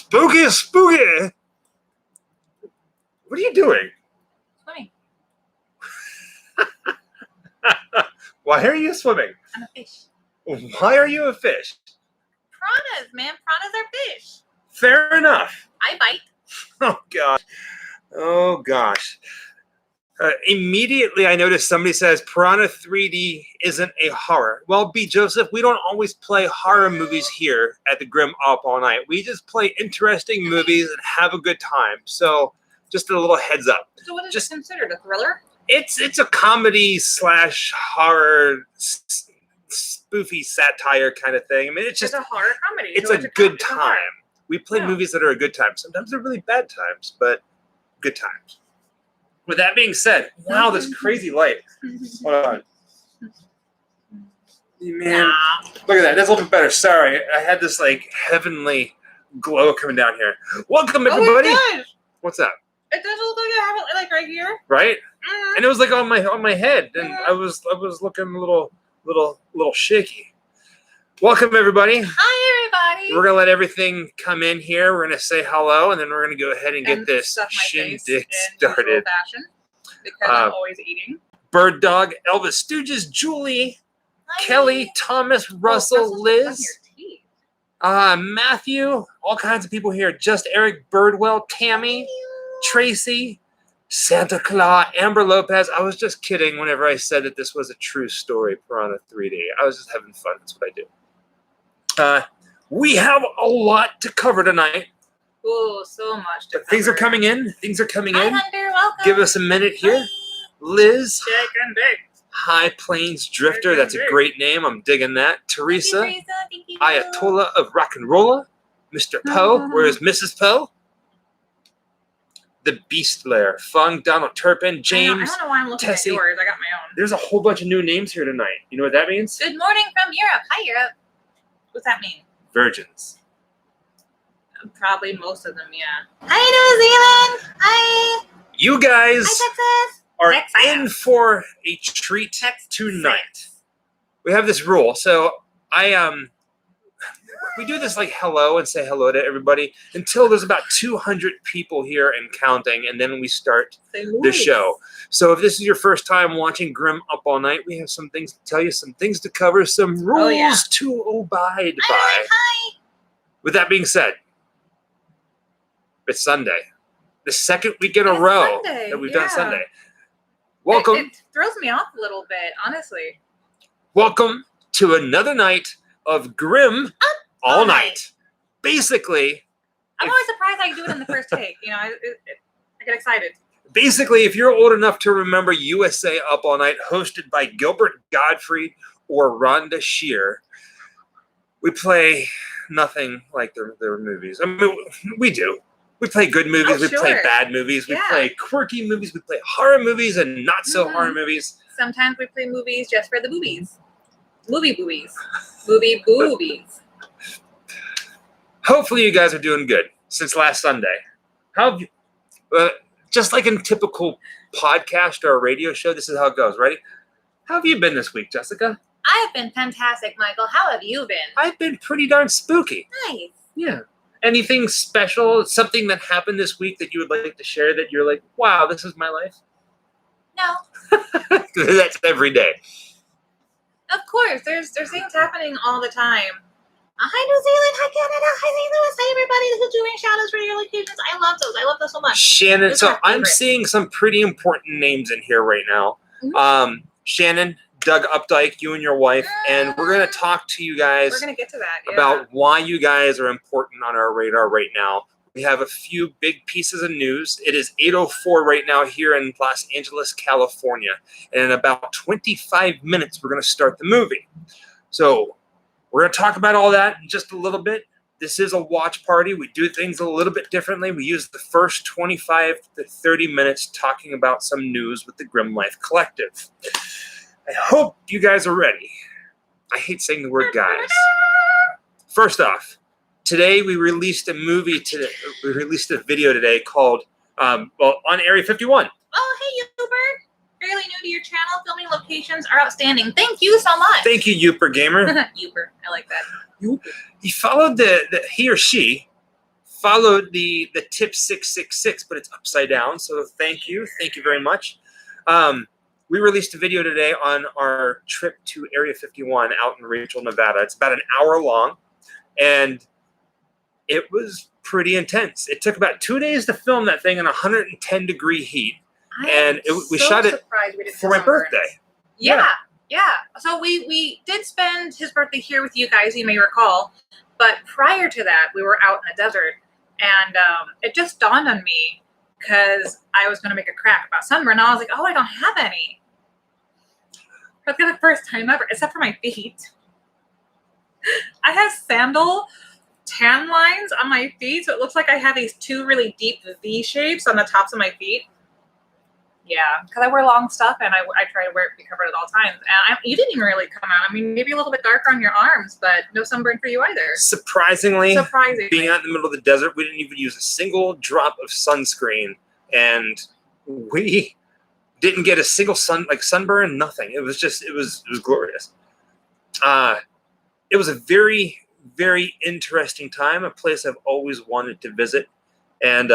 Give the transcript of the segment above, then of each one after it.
Spooky, spooky. What are you doing? Swimming. Why are you swimming? I'm a fish. Why are you a fish? Piranhas, man. Piranhas are fish. Fair enough. I bite. Oh, gosh. Oh, gosh. Immediately, I noticed somebody says Piranha 3D isn't a horror. Well, B. Joseph, we don't always play horror movies here at the Grim Up All Night. We just play interesting movies and have a good time. So, just a little heads up. So what is it considered? A thriller? It's a comedy slash horror spoofy satire kind of thing. I mean, it's just a horror comedy. It's so a good time. We play Yeah. movies that are a good time. Sometimes they're really bad times, but good times. With that being said, wow, this crazy light. Hold on. Man, look at that. That's a little bit better. Sorry, I had this like heavenly glow coming down here. Welcome, everybody. Oh, it does. What's that? It does look like I have it like right here. Right? Mm-hmm. And it was like on my head, and I was looking a little shaky. Welcome, everybody. Hi, everybody. We're gonna let everything come in here. We're gonna say hello, and then we're gonna go ahead and get this stuff my shindig face started. in fashion because I'm always eating. Bird Dog, Elvis Stooges, Julie, Hi. Kelly, Thomas, Russell, Liz, On your teeth. Matthew, all kinds of people here. Just Eric, Birdwell, Tammy, Tracy, Santa Claus, Amber Lopez. I was just kidding whenever I said that this was a true story, Piranha 3D. I was just having fun. That's what I do. We have a lot to cover tonight. Oh, so much to cover. Things are coming in. Things are coming Hi, in. Hunter. Welcome. Give us a minute here. Hi. Liz, Chicken Dick. High Plains Drifter. That's a great name. I'm digging that. Teresa, Thank you. Ayatollah of Rock and Rolla. Mr. Poe. Where is Mrs. Poe? The Beast Lair. Fung, Donald Turpin, James, I don't know why I'm looking Tessie. at yours. I got my own. There's a whole bunch of new names here tonight. You know what that means? Good morning from Europe. Hi, Europe. What's that mean? Virgins. Probably most of them, yeah. Hi, New Zealand. Hi. You guys Hi, Texas. are Texas. in for a treat Texas. tonight. We have this rule. So we do this like hello and say hello to everybody until there's about 200 people here and counting, and then we start the show. So if this is your first time watching Grim Up All Night, we have some things to tell you, some things to cover, some rules to abide by. Hi. With that being said, it's Sunday. The second week in a row that we've done Sunday. Welcome. It throws me off a little bit, honestly. Welcome to another night of Grim All Night. Basically, I'm always surprised I do it in the first take. You know, I get excited. Basically, if you're old enough to remember USA Up All Night, hosted by Gilbert Gottfried or Rhonda Shear, we play nothing like their movies. I mean, we do. We play good movies. We play bad movies. We play quirky movies. We play horror movies and not so horror movies. Sometimes we play movies just for the boobies. Movie boobies. Movie boobies. Hopefully you guys are doing good since last Sunday. How have you, just like in typical podcast or a radio show, this is how it goes. Ready? How have you been this week, Jessica? I have been fantastic, Michael. How have you been? I've been pretty darn spooky. Nice. Yeah. Anything special? Something that happened this week that you would like to share that you're like, wow, this is my life? No. That's every day. Of course. There's things happening all the time. Hi, New Zealand. Hi, Canada. Hi, St. Louis. Hi, everybody. This is doing shout-outs for your locations. I love those. I love those so much. Shannon. So I'm seeing some pretty important names in here right now. Mm-hmm. Shannon, Doug Updike, you and your wife, and we're going to talk to you guys get to that, about why you guys are important on our radar right now. We have a few big pieces of news. It is 8:04 right now here in Los Angeles, California. And in about 25 minutes, we're going to start the movie. So we're going to talk about all that in just a little bit. This is a watch party. We do things a little bit differently. We use the first 25 to 30 minutes talking about some news with the Grim Life Collective. I hope you guys are ready. I hate saying the word guys. First off, today we released a movie today. We released a video today called on Area 51. Oh, hey, Uber. Fairly new to your channel. Filming locations are outstanding. Thank you so much. Thank you, Uper Gamer. Uber. I like that. He followed he or she followed the tip 666, but it's upside down. So thank you very much. We released a video today on our trip to Area 51 out in Rachel, Nevada. It's about an hour long, and it was pretty intense. It took about 2 days to film that thing in 110-degree heat, and we shot it for my birthday. Yeah. So we did spend his birthday here with you guys, you may recall, but prior to that, we were out in the desert, and it just dawned on me because I was going to make a crack about sunburn, and I was like, oh, I don't have any. That's the first time ever, except for my feet. I have sandal tan lines on my feet, so it looks like I have these two really deep V shapes on the tops of my feet. Yeah, because I wear long stuff, and I try to wear it to be covered at all times. And you didn't even really come out. I mean, maybe a little bit darker on your arms, but no sunburn for you either. Surprisingly, being out in the middle of the desert, we didn't even use a single drop of sunscreen, and we didn't get a single sunburn, nothing. It was glorious. It was a very, very interesting time, a place I've always wanted to visit, and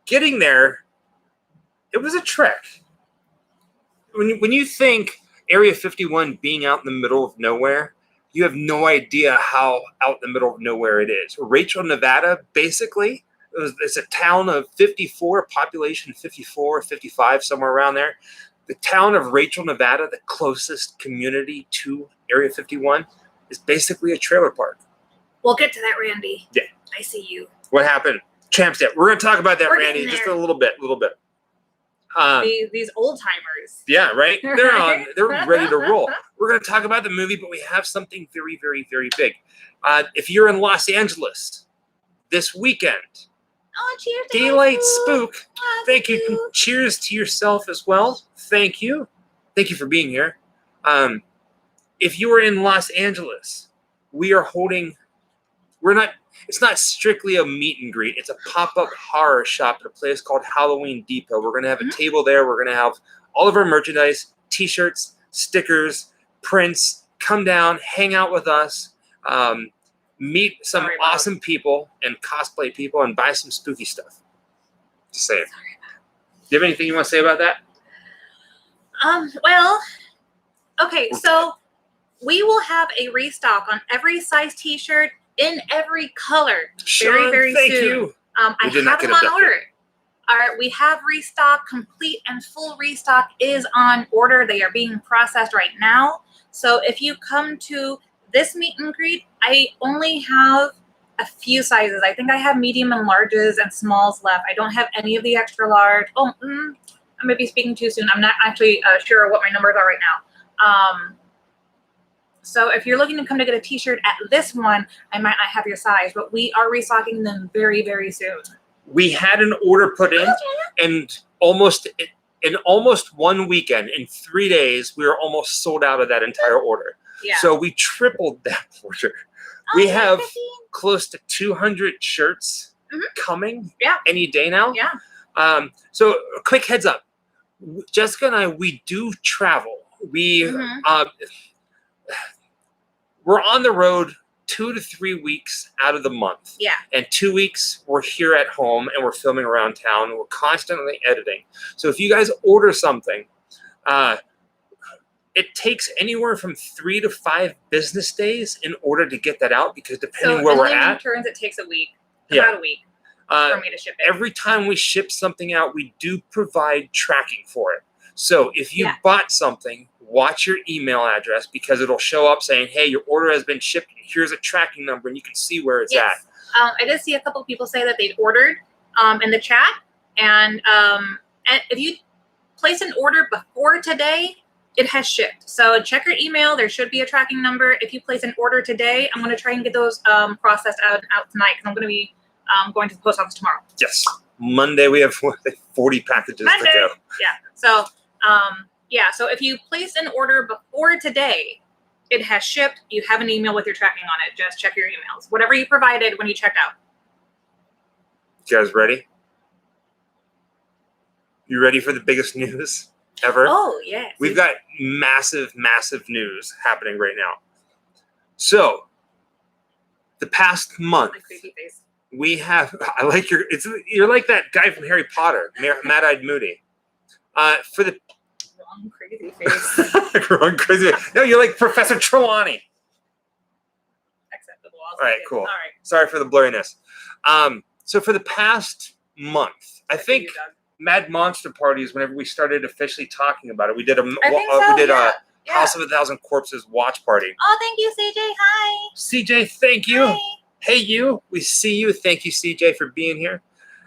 getting there, it was a trek. When you think Area 51 being out in the middle of nowhere, you have no idea how out in the middle of nowhere it is. Rachel, Nevada, basically, it's a town of 54, population 54, 55, somewhere around there. The town of Rachel, Nevada, the closest community to Area 51, is basically a trailer park. We'll get to that, Randy. Yeah. I see you. What happened? Champ Step. We're going to talk about that, Randy, just a little bit. These old timers. Yeah, right? They're ready to roll. We're going to talk about the movie, but we have something very, very, very big. If you're in Los Angeles this weekend, cheers! Daylight Spook. Thank you. Cheers to yourself as well. Thank you. Thank you for being here. If you are in Los Angeles, we are holding. It's not strictly a meet and greet. It's a pop-up horror shop at a place called Halloween Depot. We're going to have a table there. We're going to have all of our merchandise, T-shirts, stickers, prints. Come down, hang out with us, meet some awesome people and cosplay people, and buy some spooky stuff. Just saying. Do you have anything you want to say about that? Well, okay, so we will have a restock on every size T-shirt in every color very, very soon. Thank you. I have them on order. All right, we have restock. Complete and full restock is on order. They are being processed right now. So if you come to this meet and greet, I only have a few sizes. I think I have medium and larges and smalls left. I don't have any of the extra large. Oh, I may be speaking too soon. I'm not actually sure what my numbers are right now. So if you're looking to come to get a T-shirt at this one, I might not have your size, but we are restocking them very, very soon. We had an order put in, and in almost 1 weekend, in 3 days, we were almost sold out of that entire order. Yeah. So we tripled that order. We have close to 200 shirts coming any day now. Yeah. So a quick heads up. Jessica and I, we do travel. We're on the road 2 to 3 weeks out of the month. Yeah. And 2 weeks we're here at home and we're filming around town. We're constantly editing. So if you guys order something, it takes anywhere from 3 to 5 business days in order to get that out, because depending where we're at. Returns, it takes a week. About a week for me to ship it. Every time we ship something out, we do provide tracking for it. So if you bought something, watch your email address, because it'll show up saying, hey, your order has been shipped. Here's a tracking number, and you can see where it's at. I did see a couple of people say that they'd ordered in the chat. And if you place an order before today, it has shipped. So check your email. There should be a tracking number. If you place an order today, I'm going to try and get those processed out tonight, because I'm going to be going to the post office tomorrow. Yes. Monday, we have 40 packages to go. Yeah. So, so if you place an order before today, it has shipped. You have an email with your tracking on it. Just check your emails. Whatever you provided when you checked out. You guys ready? You ready for the biggest news ever? Oh, yes. We've got massive, massive news happening right now. So, the past month, I like you're like that guy from Harry Potter, Mad-Eyed Moody. For the Wrong crazy face. wrong crazy. No, you're like Professor Trelawney. Acceptable. All right, cool. All right. Sorry for the blurriness. So for the past month, I think Mad Monster Parties, whenever we started officially talking about it, we did a House of a Thousand Corpses watch party. Oh, thank you, CJ. Hi. CJ, thank you. Hi. Hey, you. We see you. Thank you, CJ, for being here.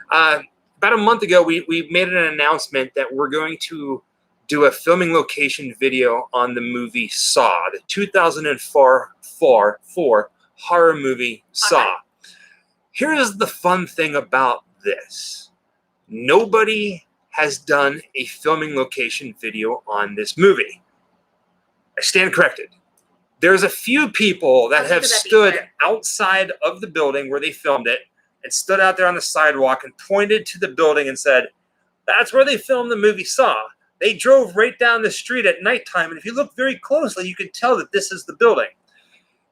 About a month ago, we made an announcement that we're going to do a filming location video on the movie Saw, the 2004 horror movie Saw. Okay. Here's the fun thing about this. Nobody has done a filming location video on this movie. I stand corrected. There's a few people that have stood outside of the building where they filmed it and stood out there on the sidewalk and pointed to the building and said, that's where they filmed the movie Saw. They drove right down the street at nighttime, and if you look very closely, you can tell that this is the building.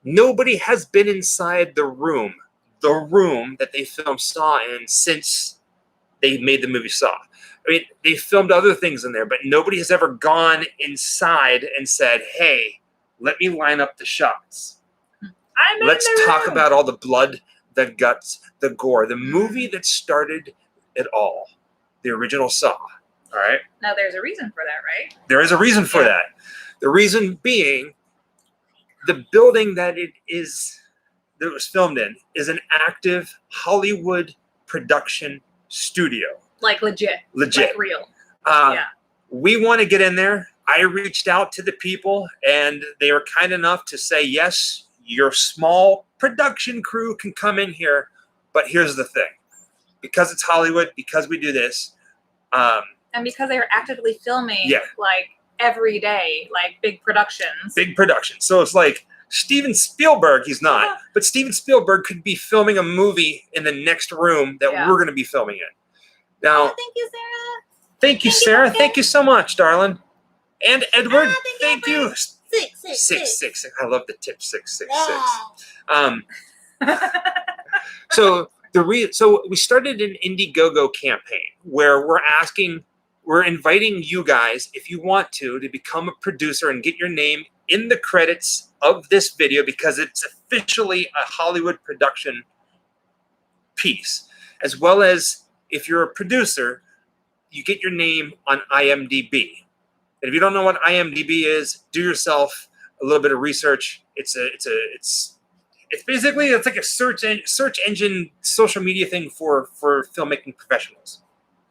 Nobody has been inside the room that they filmed Saw in since they made the movie Saw. I mean, they filmed other things in there, but nobody has ever gone inside and said, hey, let me line up the shots. Let's talk about all the blood, the guts, the gore, the movie that started it all, the original Saw. All right? Now, there's a reason for that, right? There is a reason for that. The reason being the building that was filmed in is an active Hollywood production studio. Like legit. Legit. Like real. We want to get in there. I reached out to the people, and they were kind enough to say, yes, your small production crew can come in here, but here's the thing. Because it's Hollywood, because we do this. And because they are actively filming, like, every day, like, big productions. Big productions. So it's like Steven Spielberg, he's not, but Steven Spielberg could be filming a movie in the next room that we're going to be filming in. Now, thank you, Sarah. Thank you, Sarah. Thank you so much, darling. And Edward, thank you. 666. I love the tip 666. So we started an Indiegogo campaign where we're inviting you guys, if you want to become a producer and get your name in the credits of this video, because it's officially a Hollywood production piece, as well as if you're a producer, you get your name on IMDb. And if you don't know what IMDb is, do yourself a little bit of research. It's basically like a search engine social media thing for filmmaking professionals.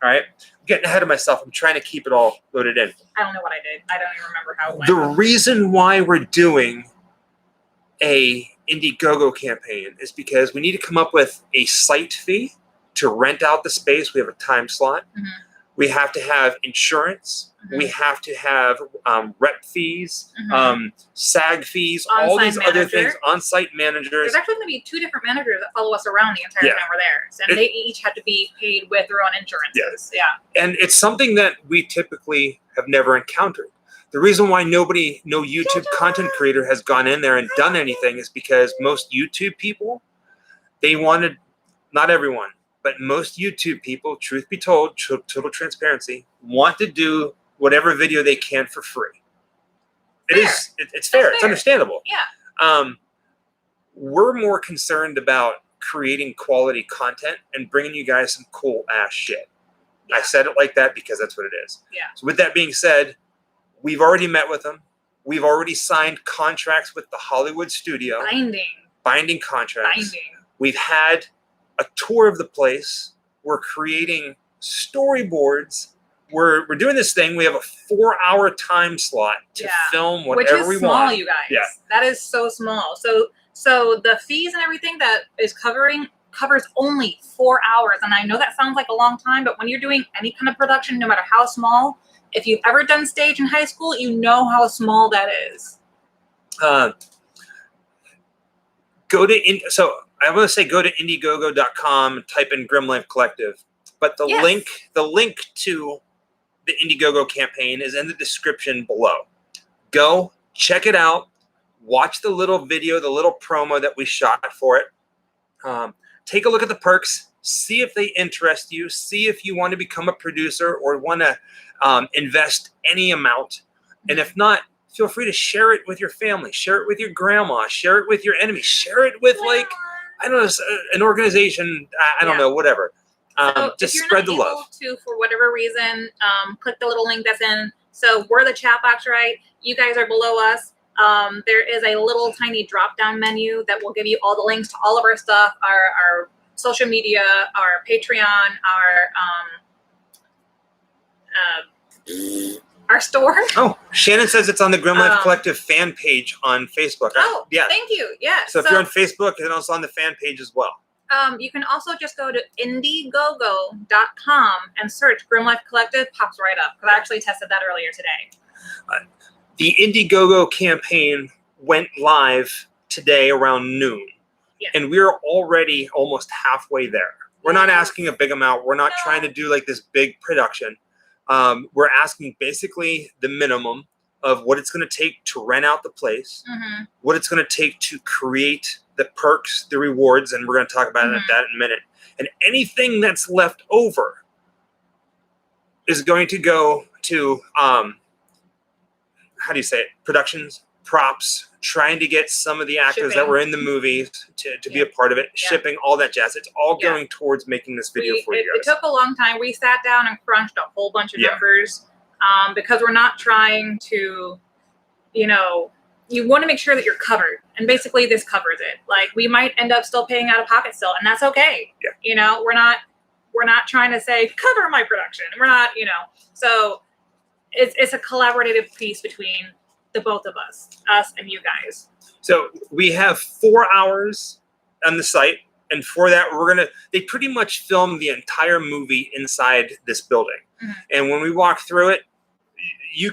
All right, I'm getting ahead of myself. I'm trying to keep it all loaded in. I don't know what I did. I don't even remember how it went. The reason why we're doing a Indiegogo campaign is because we need to come up with a site fee to rent out the space. We have a time slot. Mm-hmm. We have to have insurance. Mm-hmm. We have to have rep fees, SAG fees, all these other things, on-site managers. There's actually going to be 2 different managers that follow us around the entire time we're there. And they each have to be paid with their own insurances. Yeah. And it's something that we typically have never encountered. The reason why no YouTube content creator has gone in there and done anything is because most YouTube people, they wanted, not everyone, but most YouTube people, truth be told, total transparency, want to do whatever video they can for free. It's fair. It's understandable. Yeah. We're more concerned about creating quality content and bringing you guys some cool ass shit. Yeah. I said it like that because that's what it is. Yeah. So with that being said, we've already met with them. We've already signed contracts with the Hollywood studio. Binding contracts. We've had a tour of the place. We're creating storyboards. We're doing this thing. We have a 4-hour time slot to film whatever we want. Which is small, you guys. Yeah. That is so small. So the fees and everything that is covers only 4 hours. And I know that sounds like a long time, but when you're doing any kind of production, no matter how small, if you've ever done stage in high school, you know how small that is. I want to say go to Indiegogo.com and type in Grim Life Collective. But the link to the Indiegogo campaign is in the description below. Go check it out. Watch the little video, the little promo that we shot for it. take a look at the perks, see if they interest you, see if you want to become a producer or want to invest any amount. And if not, feel free to share it with your family, share it with your grandma, share it with your enemy, share it with like, I don't know, an organization, I don't know, whatever. So just if you're spread not the love. able to, for whatever reason, click the little link that's in. So we're the chat box, right? You guys are below us. There is a little tiny drop-down menu that will give you all the links to all of our stuff, our social media, our Patreon, our store. Oh, Shannon says it's on the Grim Life Collective fan page on Facebook. Oh, yeah. Thank you. Yeah. So if you're on Facebook, it's also on the fan page as well. You can also just go to Indiegogo.com and search Grim Life Collective. Pops right up. Because I actually tested that earlier today. The Indiegogo campaign went live today around noon. Yeah. And we're already almost halfway there. We're not asking a big amount. We're not trying to do like this big production. We're asking basically the minimum of what it's going to take to rent out the place, what it's going to take to create the perks, the rewards, and we're going to talk about that in a minute. And anything that's left over is going to go to, how do you say it, productions, props, trying to get some of the actors that were in the movies to be a part of it, shipping, all that jazz. It's all going towards making this video for you guys. It took a long time. We sat down and crunched a whole bunch of numbers because we're not trying to, you know, you want to make sure that you're covered. And basically this covers it. Like we might end up still paying out of pocket still, and that's okay. Yeah. You know, we're not trying to say cover my production. We're not, you know. So it's a collaborative piece between the both of us and you guys. So we have 4 hours on the site, and for that they pretty much film the entire movie inside this building. And when we walk through it, you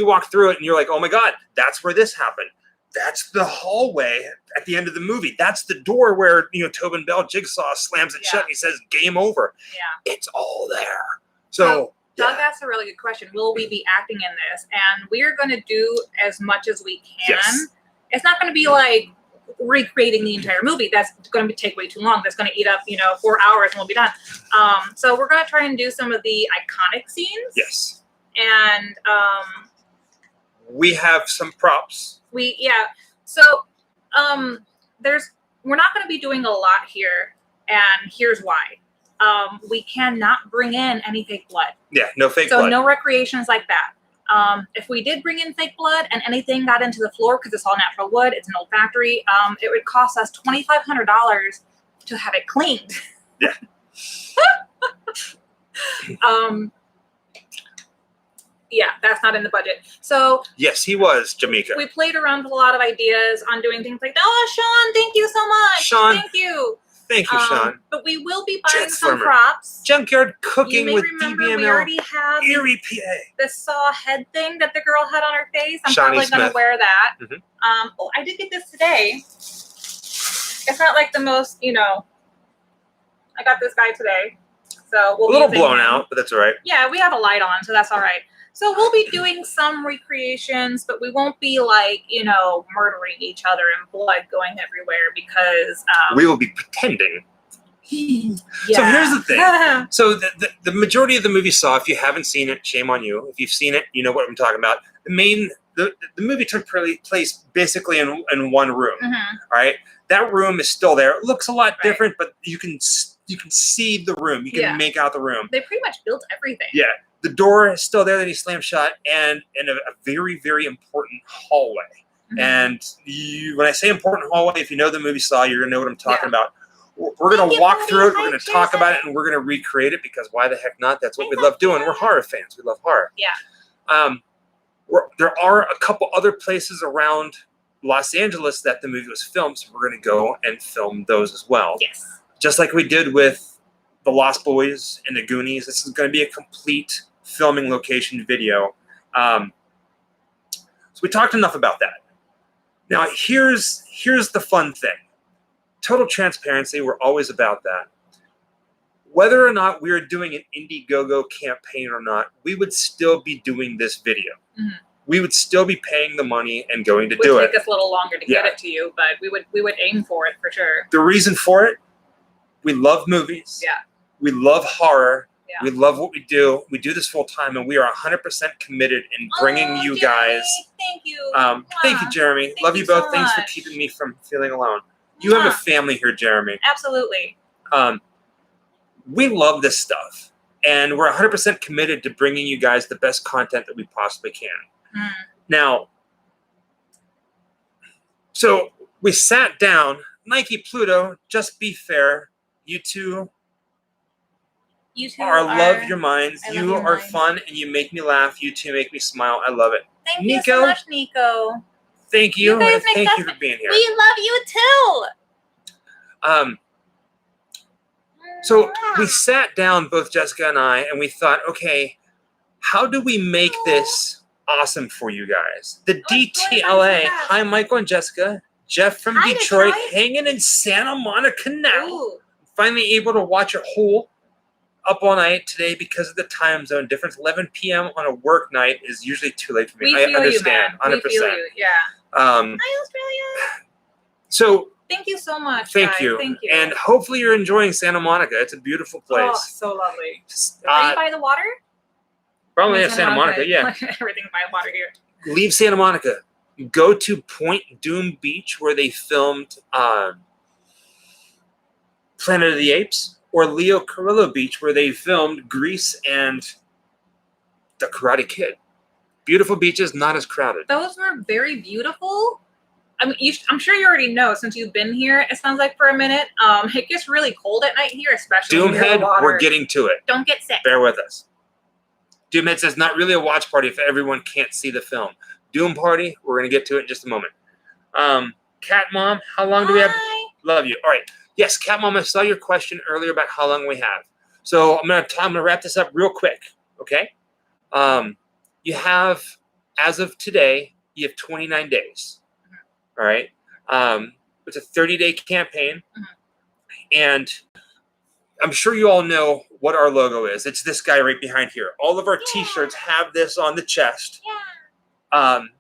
walk through it and you're like, oh my God, that's where this happened. That's the hallway at the end of the movie. That's the door where, you know, Tobin Bell Jigsaw slams it shut and he says, game over. Yeah. It's all there. So Doug asked a really good question. Will we be acting in this? And we're going to do as much as we can. Yes. It's not going to be like recreating the entire movie. That's going to take way too long. That's going to eat up, you know, 4 hours and we'll be done. So we're going to try and do some of the iconic scenes. Yes. And we have some props. So we're not going to be doing a lot here, and here's why. We cannot bring in any fake blood. Yeah, no fake blood. So no recreations like that. If we did bring in fake blood and anything got into the floor, because it's all natural wood, it's an old factory, it would cost us $2,500 to have it cleaned. Yeah. Yeah, that's not in the budget. So yes, he was, Jamaica. We played around with a lot of ideas on doing things like, oh, Sean, thank you so much. Sean, thank you. Thank you, Sean. But we will be buying some props. Junkyard cooking with DBML. We already have Erie, PA. The saw head thing that the girl had on her face. I'm Shawnee probably going to wear that. Oh, I did get this today. It's not like the most, you know, I got this guy today. So we'll a little blown out, but that's all right. Yeah, we have a light on, so that's all right. So we'll be doing some recreations, but we won't be like, you know, murdering each other and blood going everywhere because we will be pretending. Yeah. So here's the thing. So the majority of the movie Saw, if you haven't seen it, shame on you. If you've seen it, you know what I'm talking about. The movie took place basically in one room. All right, that room is still there. It looks a lot different, but you can see the room. You can make out the room. They pretty much built everything. Yeah. The door is still there that he slammed shut, and a very, very important hallway. And when I say important hallway, if you know the movie Saw, you're going to know what I'm talking about. We're going to walk through it. We're going to talk about it, and we're going to recreate it because why the heck not? That's what we love doing. We're horror fans. We love horror. Yeah. There are a couple other places around Los Angeles that the movie was filmed, so we're going to go and film those as well. Yes. Just like we did with The Lost Boys and The Goonies. This is going to be a complete filming location video. So we talked enough about that. Now here's the fun thing. Total transparency, we're always about that. Whether or not we are doing an Indiegogo campaign or not, we would still be doing this video. We would still be paying the money and going to do it. It would take us a little longer to get it to you, but we would aim for it for sure. The reason for it We love movies. Yeah. We love horror. Yeah. We love what we do. We do this full time, and we are 100% committed in bringing you Jeremy, guys. Thank you. Thank you, Jeremy. Thank Love you you both. so Thanks for much. keeping me from feeling alone. You have a family here, Jeremy. Absolutely. We love this stuff, and we're 100% committed to bringing you guys the best content that we possibly can. Now, so we sat down. Nike, Pluto, just be fair. You two love your minds. You are fun, and you make me laugh. You two make me smile. I love it. Thank you so much, Nico. Thank you. You guys Thank you for being here. We love you too. So we sat down, both Jessica and I, and we thought, okay, how do we make this awesome for you guys? The DTLA. Hi, Michael and Jessica. Jeff from Detroit, hanging in Santa Monica now. Ooh. Finally able to watch a whole up all night today because of the time zone difference. 11 p.m. on a work night is usually too late for me. I understand, 100%. We feel you, yeah. Hi, Australia. So thank you so much. Thank you. And hopefully you're enjoying Santa Monica. It's a beautiful place. Oh, so lovely. Are you by the water? Probably in Santa Monica, yeah. Everything by water here. Leave Santa Monica. Go to Point Doom Beach where they filmed Planet of the Apes, or Leo Carrillo Beach where they filmed Grease and The Karate Kid. Beautiful beaches, not as crowded. Those were very beautiful. I mean, I'm sure you already know since you've been here. It sounds like for a minute. It gets really cold at night here, especially Doomhead, near the water. we're getting to it. Don't get sick. Bear with us. Doomhead says not really a watch party if everyone can't see the film. Doom party, we're going to get to it in just a moment. Cat Mom, how long do we have? Love you. All right. Yes, Cat Mom, I saw your question earlier about how long we have. So I'm gonna wrap this up real quick, okay? You have, as of today, you have 29 days. All right? It's a 30-day campaign. And I'm sure you all know what our logo is. It's this guy right behind here. All of our T-shirts have this on the chest.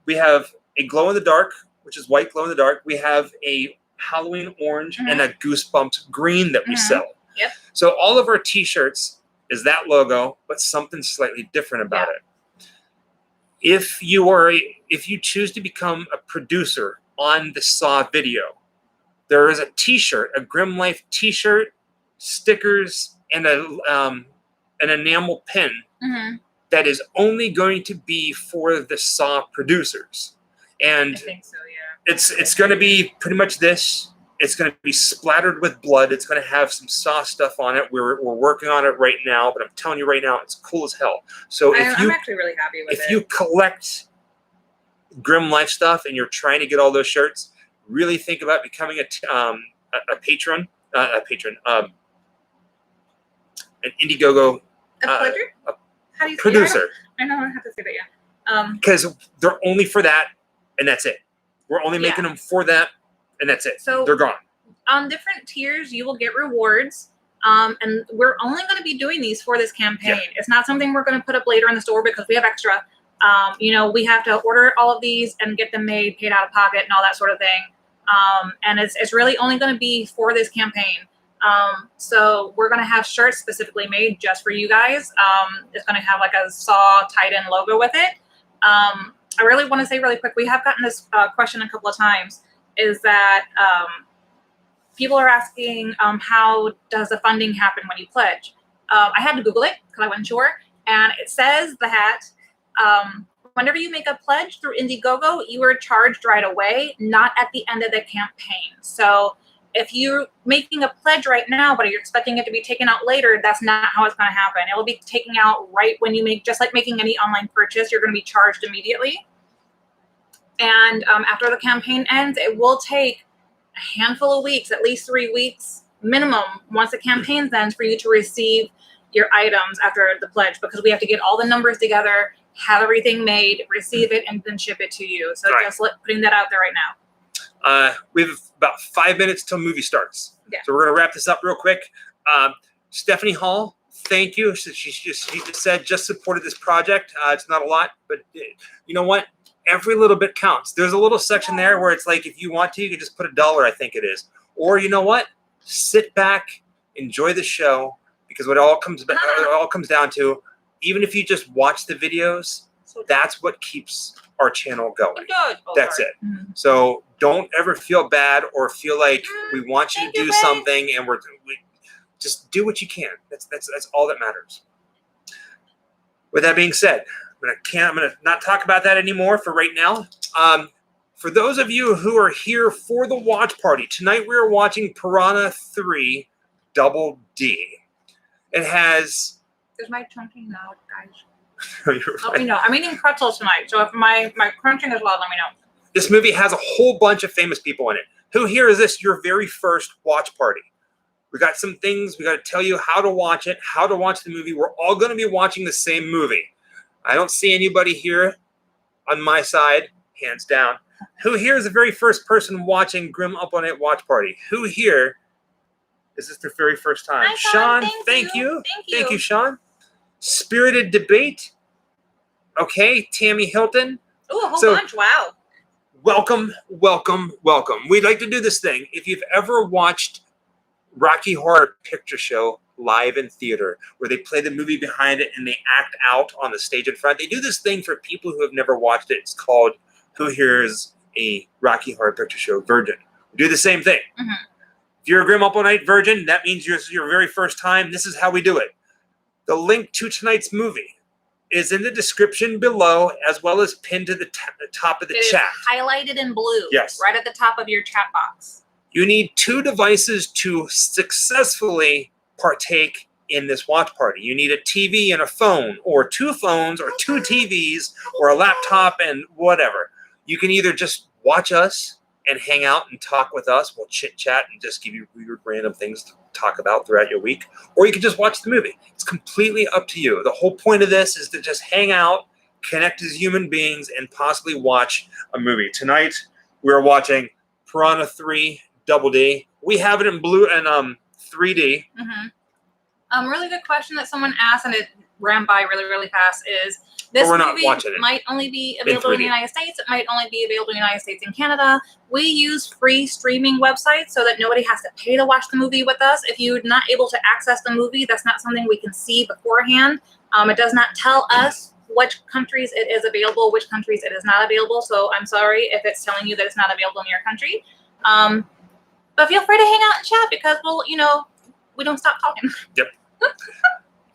We have a glow-in-the-dark, which is white glow-in-the-dark. We have a Halloween orange and a Goosebumps green that we sell. Yep. So all of our T-shirts is that logo, but something slightly different about it. If you choose to become a producer on the Saw video, there is a T-shirt, a Grim Life T-shirt, stickers, and an enamel pin that is only going to be for the Saw producers. And I think so, yeah. It's going to be pretty much this. It's going to be splattered with blood. It's going to have some Saw stuff on it. We're working on it right now, but I'm telling you right now, it's cool as hell. So I'm actually really happy with it. If you collect Grim Life stuff and you're trying to get all those shirts, really think about becoming a patron, an Indiegogo How do you producer. I know how to say that, yeah. Because they're only for that, and that's it. We're only making them for that, and that's it. So they're gone. On different tiers, you will get rewards, and we're only going to be doing these for this campaign. Yeah. It's not something we're going to put up later in the store because we have extra. We have to order all of these and get them made, paid out of pocket, and all that sort of thing. And it's really only going to be for this campaign. So we're going to have shirts specifically made just for you guys. It's going to have like a Saw tied-in logo with it. I really want to say really quick, we have gotten this question a couple of times, is that people are asking how does the funding happen when you pledge? I had to Google it because I wasn't sure. And it says that whenever you make a pledge through Indiegogo, you are charged right away, not at the end of the campaign. So if you're making a pledge right now, but you're expecting it to be taken out later, that's not how it's going to happen. It will be taken out right when you make, just like making any online purchase, you're going to be charged immediately. And after the campaign ends, it will take a handful of weeks, at least 3 weeks minimum, once the campaign ends, for you to receive your items after the pledge, because we have to get all the numbers together, have everything made, receive it, and then ship it to you. So just putting that out there right now. We have about 5 minutes till movie starts. Yeah. So we're going to wrap this up real quick. Stephanie Hall, thank you. She just said, just supported this project. It's not a lot, but you know what? Every little bit counts. There's a little section there where it's like, if you want to, you can just put $1, I think it is. Or you know what? Sit back, enjoy the show, because what it all comes down to, even if you just watch the videos, that's what keeps our channel going. That's it. So don't ever feel bad or feel like we want you to do something and we just do what you can. That's all that matters. With that being said, I'm gonna not talk about that anymore for right now. For those of you who are here for the watch party, tonight we are watching Piranha 3 Double D. It has... There's my chunking now, guys. You're let me know. I'm eating pretzels tonight, so if my crunching is loud, let me know. This movie has a whole bunch of famous people in it. Who here is this your very first watch party? We got some things. We got to tell you how to watch it, how to watch the movie. We're all going to be watching the same movie. I don't see anybody here on my side, hands down. Who here is the very first person watching Grim Up On It Watch Party? Who here is this their very first time? Hi, Sean, thank you. Thank you, Sean. Spirited Debate. Okay, Tammy Hilton. Ooh, a whole bunch. Wow. Welcome, welcome, welcome. We'd like to do this thing. If you've ever watched Rocky Horror Picture Show live in theater, where they play the movie behind it and they act out on the stage in front, they do this thing for people who have never watched it. It's called Who Here's a Rocky Horror Picture Show Virgin. We do the same thing. If you're a Grim Up All Night virgin, that means your very first time. This is how we do it. The link to tonight's movie is in the description below, as well as pinned to the top of the chat. Highlighted in blue. Yes. Right at the top of your chat box. You need 2 devices to successfully partake in this watch party. You need a TV and a phone, or 2 phones, or 2 TVs, or a laptop, and whatever. You can either just watch us and hang out and talk with us. We'll chit-chat and just give you weird random things to talk about throughout your week. Or you can just watch the movie. It's completely up to you. The whole point of this is to just hang out, connect as human beings, and possibly watch a movie. Tonight, we're watching Piranha 3 Double D. We have it in blue and 3D. Really good question that someone asked, and it ran by really, really fast, is this movie might only be available in the United States. It might only be available in the United States and Canada. We use free streaming websites so that nobody has to pay to watch the movie with us. If you're not able to access the movie, that's not something we can see beforehand. It does not tell us which countries it is available, which countries it is not available. So I'm sorry if it's telling you that it's not available in your country. But feel free to hang out and chat, because we don't stop talking. Yep.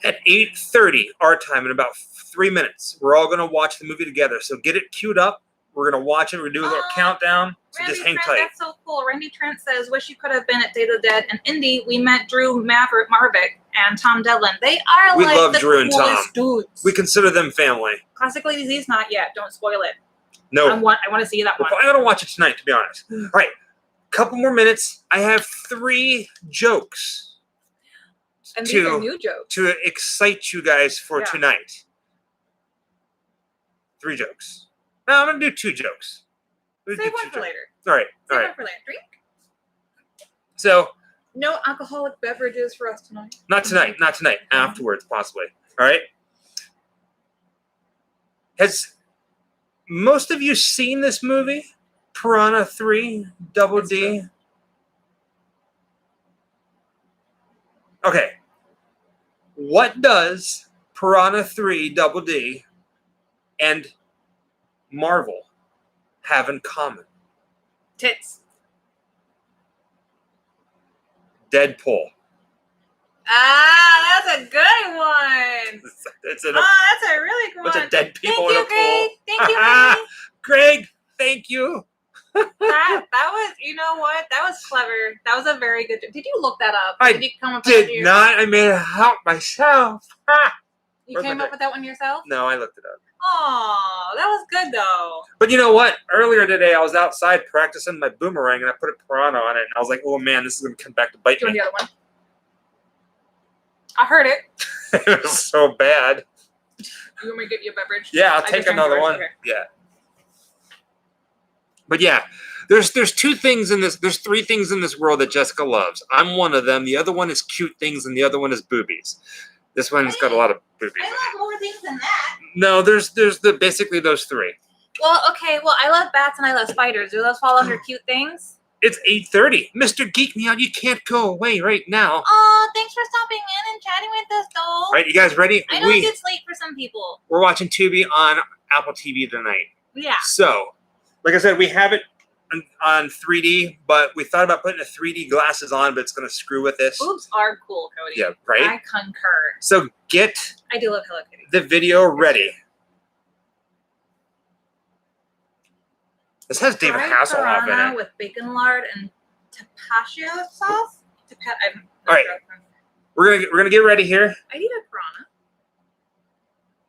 At 8:30 our time, in about 3 minutes, we're all going to watch the movie together. So get it queued up. We're going to watch it. We're going to do a little countdown. So Randy just hang Trent, tight. That's so cool. Randy Trent says, wish you could have been at Day of the Dead and Indy. We met Drew Marvick and Tom Devlin. They are we like love the Drew and Tom. dudes. We consider them family. Classically Diseased, not yet. Don't spoil it. No. I want to see that one. I got to watch it tonight, to be honest. All right. Couple more minutes. I have 3 jokes. And these are new jokes. To excite you guys for tonight. 3 jokes. No, I'm going to do 2 jokes. Save one for later. All right. Save one for later. Drink. So. No alcoholic beverages for us tonight. Not tonight. Not tonight. Afterwards, possibly. All right. Has most of you seen this movie? Piranha 3 Double D? Okay. What does Piranha 3 Double D and Marvel have in common? Tits. Deadpool. Ah, that's a good one. That's a really good one. Bunch of dead people in a pool. Thank you, Greg. Greg, thank you. that was, you know what? That was clever. That was a very good. Did you look that up? I did you come up did with not. I made it out myself. You came up with that one yourself? No, I looked it up. Oh, that was good though. But you know what? Earlier today, I was outside practicing my boomerang, and I put a piranha on it, and I was like, "Oh man, this is gonna come back to bite me." Do you want the other one? I heard it. It was so bad. You want me to get you a beverage? Yeah, I'll take another one. Okay. Yeah. But yeah, there's 2 things in this. There's 3 things in this world that Jessica loves. I'm one of them. The other one is cute things, and the other one is boobies. This one's got a lot of boobies. I love more things than that. No, there's basically those 3. Well, okay. Well, I love bats and I love spiders. Do those fall under cute things? It's 8:30. Mr. Geek Me Out, you can't go away right now. Oh, for stopping in and chatting with us, though. All right, you guys ready? I know it gets late for some people. We're watching Tubi on Apple TV tonight. Yeah. So, like I said, we have it on 3D, but we thought about putting the 3D glasses on, but it's going to screw with this. Boobs are cool, Cody. Yeah, right? I concur. So get I do love Hello Kitty. the video ready. This has David Hasselhoff in piranha it. with bacon lard and tapatio sauce. All right. We're gonna get ready here. I need a piranha.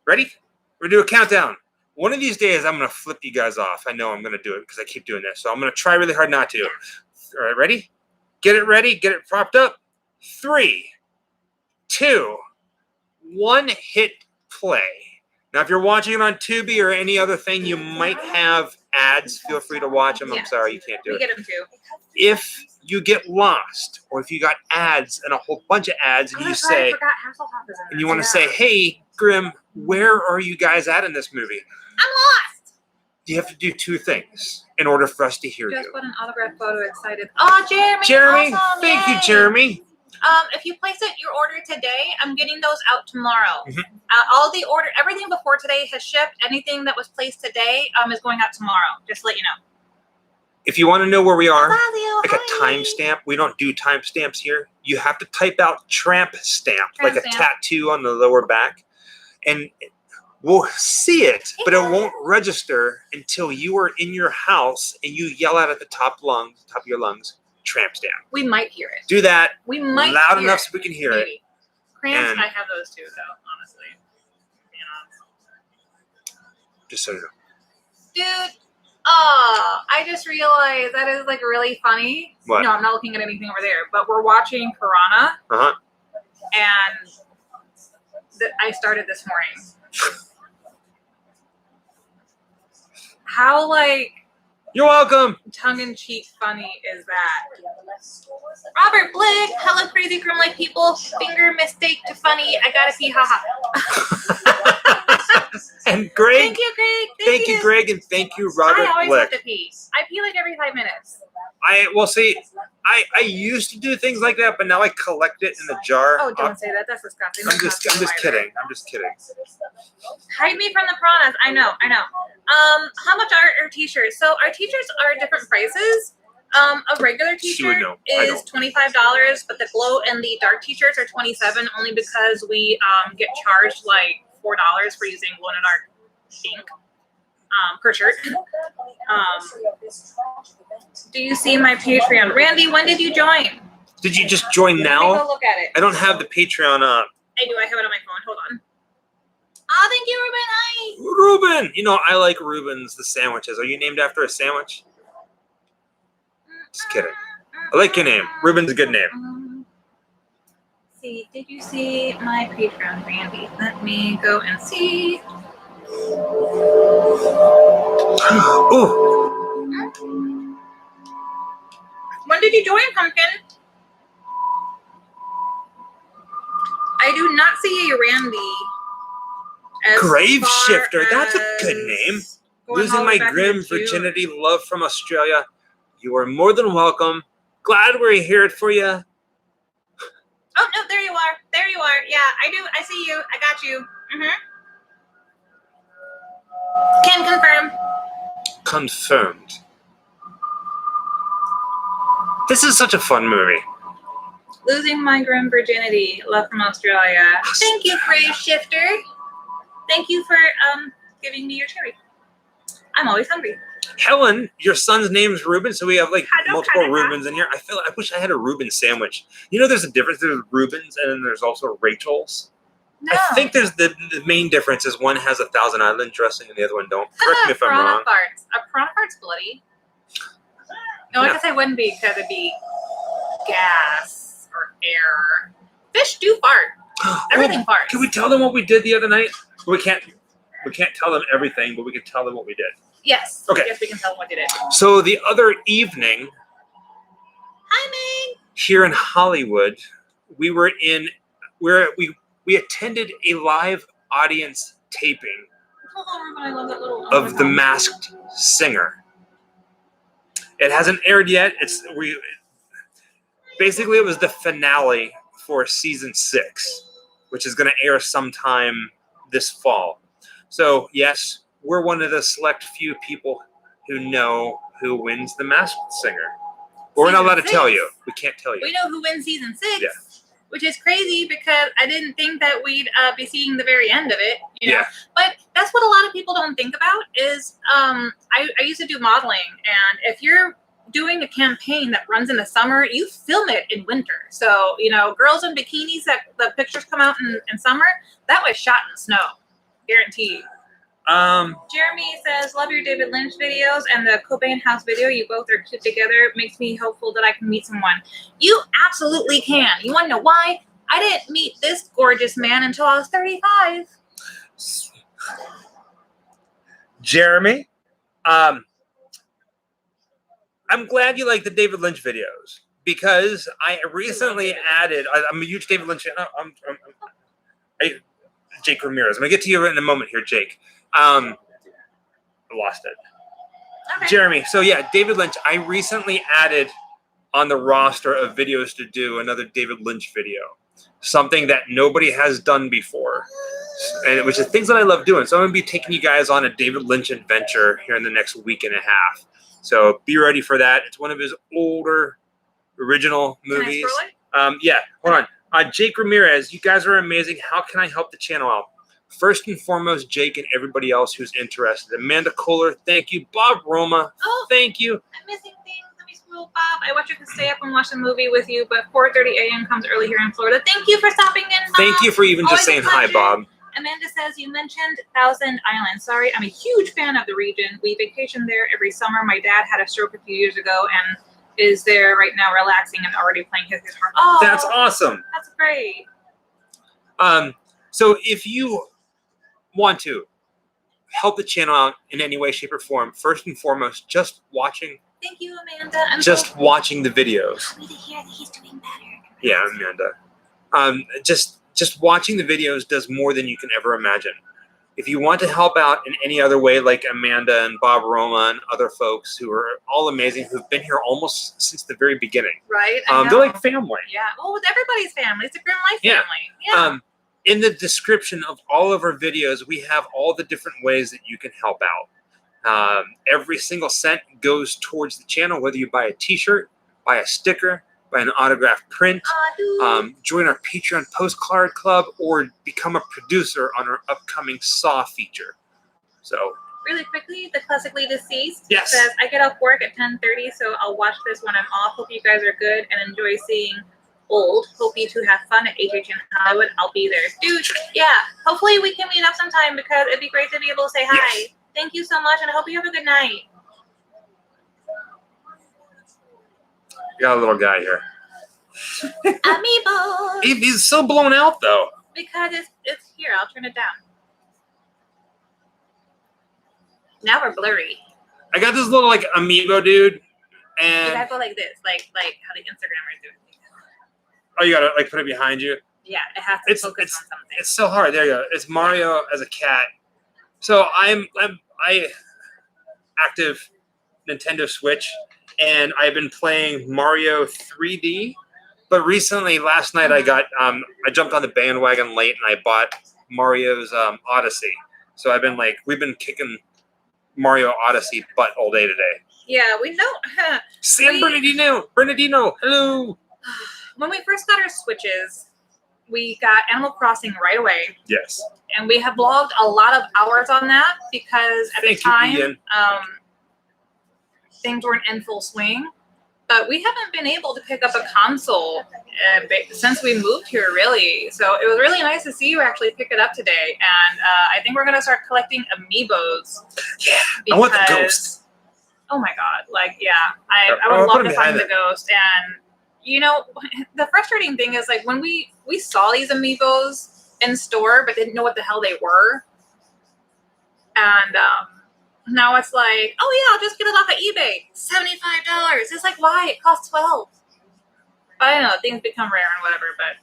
Ready? We're gonna do a countdown. One of these days, I'm gonna flip you guys off. I know I'm gonna do it because I keep doing this. So I'm gonna try really hard not to. All right, ready? Get it ready. Get it propped up. 3, 2, 1. Hit play. Now, if you're watching it on Tubi or any other thing, you might have ads. Feel free to watch them. I'm sorry you can't do it. We get them too. If you get lost, or if you got ads and a whole bunch of ads, and you say, and you want to say, "Hey, Grim, where are you guys at in this movie?" I'm lost. You have to do 2 things in order for us to hear Just you. put an autograph photo excited. Oh, Jeremy. Jeremy, awesome, thank yay. you, Jeremy. If you place your order today, I'm getting those out tomorrow. All the everything before today has shipped. Anything that was placed today is going out tomorrow. Just to let you know. If you want to know where we are, Fazio, like a timestamp, we don't do timestamps here. You have to type out tramp stamp, like a tattoo on the lower back, and we'll see it, but it won't register until you are in your house and you yell out at the top of your lungs, tramp stamp. We might hear it. Do that loud enough so we can hear it. Cramps, And I have those too, though, honestly. Just so you know. Dude, I just realized that is like really funny. What? No, I'm not looking at anything over there, but we're watching Piranha, and I started this morning. How, like, you're welcome. Tongue-in-cheek funny is that? Robert Blick, hello crazy grim-like people. Finger mistake to funny. I gotta pee, haha. And Greg. Thank you, Greg. Thank you, Greg, and thank you, Robert I always Blick. have to pee. I pee like every 5 minutes. I used to do things like that, but now I collect it in a jar. Oh, don't say that. That's disgusting. I'm just kidding. I'm just kidding. Hide me from the piranhas. I know. How much are our t-shirts? So our t-shirts are different prices. A regular t-shirt is $25, but the glow and the dark t-shirts are $27, only because we get charged like $4 for using glow in the dark ink per shirt. Do you see my Patreon? Randy, when did you join? Did you just join now? Let me go look at it. I don't have the Patreon up. I do. I have it on my phone. Hold on. Oh, thank you, Ruben. Hi. Ruben! You know, I like Ruben's, the sandwiches. Are you named after a sandwich? Just kidding. I like your name. Ruben's a good name. See, did you see my Patreon, Randy? Let me go and see. Ooh. When did you join, Pumpkin? I do not see a Randy. Grave Shifter. That's a good name. Losing my grim virginity, love from Australia. You are more than welcome. Glad we're here for you. Oh, no, there you are. There you are. Yeah, I do. I see you. I got you. Can confirm. Confirmed. This is such a fun movie. Losing my grim virginity, love from Australia. Thank you, Grave Shifter. Thank you for giving me your cherry. I'm always hungry. Helen, your son's name's Ruben, so we have like multiple Rubens in here. I wish I had a Reuben sandwich. You know, there's a difference. There's Rubens and then there's also Rachel's. No. I think there's the main difference is one has 1,000 Island dressing and the other one don't. Correct me if I'm wrong. A piranha fart's bloody. No, I guess I wouldn't be because it'd be gas or air. Fish do fart. Everything farts. Can we tell them what we did the other night? We can't tell them everything, but we can tell them what we did. Yes. Okay. Yes, we can tell them what we did. So the other evening, hi, Meg. Here in Hollywood, we attended a live audience taping of The Masked Singer. It hasn't aired yet. It was the finale for season 6, which is going to air sometime this fall. So yes, we're one of the select few people who know who wins the Masked Singer. But we're not allowed to tell you. We can't tell you. We know who wins season 6. Yeah. Which is crazy because I didn't think that we'd be seeing the very end of it, you know. Yeah. But that's what a lot of people don't think about is I used to do modeling, and if you're doing a campaign that runs in the summer, you film it in winter. So, you know, girls in bikinis that the pictures come out in summer, that was shot in snow. Guaranteed. Jeremy says, love your David Lynch videos and the Cobain House video. You both are cute together. It makes me hopeful that I can meet someone. You absolutely can. You want to know why? I didn't meet this gorgeous man until I was 35. Jeremy, I'm glad you like the David Lynch videos because I recently added. I'm a huge David Lynch. Jake Ramirez. I'm gonna get to you in a moment here, Jake. I lost it. Okay. Jeremy. So yeah, David Lynch. I recently added on the roster of videos to do another David Lynch video, something that nobody has done before, and which is things that I love doing. So I'm gonna be taking you guys on a David Lynch adventure here in the next week and a half. So be ready for that. It's one of his older original movies. Can I scroll it? Yeah. Hold on. Jake Ramirez, you guys are amazing. How can I help the channel out? First and foremost, Jake and everybody else who's interested. Amanda Kohler, thank you. Bob Roma, thank you. I'm missing things. Let me scroll, Bob. I wish I could stay up and watch the movie with you, but 4:30 a.m. comes early here in Florida. Thank you for stopping in, Bob. Thank you for even just saying hi, Bob. Amanda says, you mentioned Thousand Island. Sorry, I'm a huge fan of the region. We vacation there every summer. My dad had a stroke a few years ago and is there right now relaxing and already playing his guitar. Oh, that's awesome. That's great. So if you want to help the channel out in any way, shape, or form, first and foremost, just watching. Thank you, Amanda. Just watching the videos. Happy to hear that he's doing better. Yeah, Amanda. Just watching the videos does more than you can ever imagine. If you want to help out in any other way, like Amanda and Bob Roma and other folks who are all amazing, who've been here almost since the very beginning. Right. They're like family. Yeah. Oh, with everybody's family. It's a Grim Life family. Yeah. In the description of all of our videos, we have all the different ways that you can help out. Every single cent goes towards the channel, whether you buy a t-shirt, buy a sticker, buy an autographed print, join our Patreon postcard club, or become a producer on our upcoming Saw feature. So really quickly, the classically deceased says, I get off work at 10:30, so I'll watch this when I'm off. Hope you guys are good and enjoy seeing Old. Hope you two have fun at HH in Hollywood. I'll be there. Dude, yeah. Hopefully we can meet up sometime because it'd be great to be able to say hi. Yes. Thank you so much, and I hope you have a good night. You got a little guy here. Amiibo. He's so blown out, though. Because it's here. I'll turn it down. Now we're blurry. I got this little, like, amiibo dude, and... You gotta go like this, like how the Instagrammers do it. Oh, you gotta, like, put it behind you? Yeah, it has to focus on something. It's so hard. There you go. It's Mario as a cat. So I active Nintendo Switch, and I've been playing Mario 3D. But recently, last night, I jumped on the bandwagon late, and I bought Mario's Odyssey. So we've been kicking Mario Odyssey butt all day today. Yeah, we know. San Bernardino, hello. When we first got our Switches, we got Animal Crossing right away. Yes. And we have logged a lot of hours on that because at the time, things weren't in full swing. But we haven't been able to pick up a console since we moved here, really. So it was really nice to see you actually pick it up today. And I think we're going to start collecting amiibos. Yeah, I want the ghost. Oh, my God. Like, yeah, I would love to find the ghost. And, you know, the frustrating thing is, like, when we saw these amiibos in store but didn't know what the hell they were. And now it's like, oh, yeah, I'll just get it off of eBay. $75. It's like, why? It costs $12. But I don't know. Things become rare and whatever. But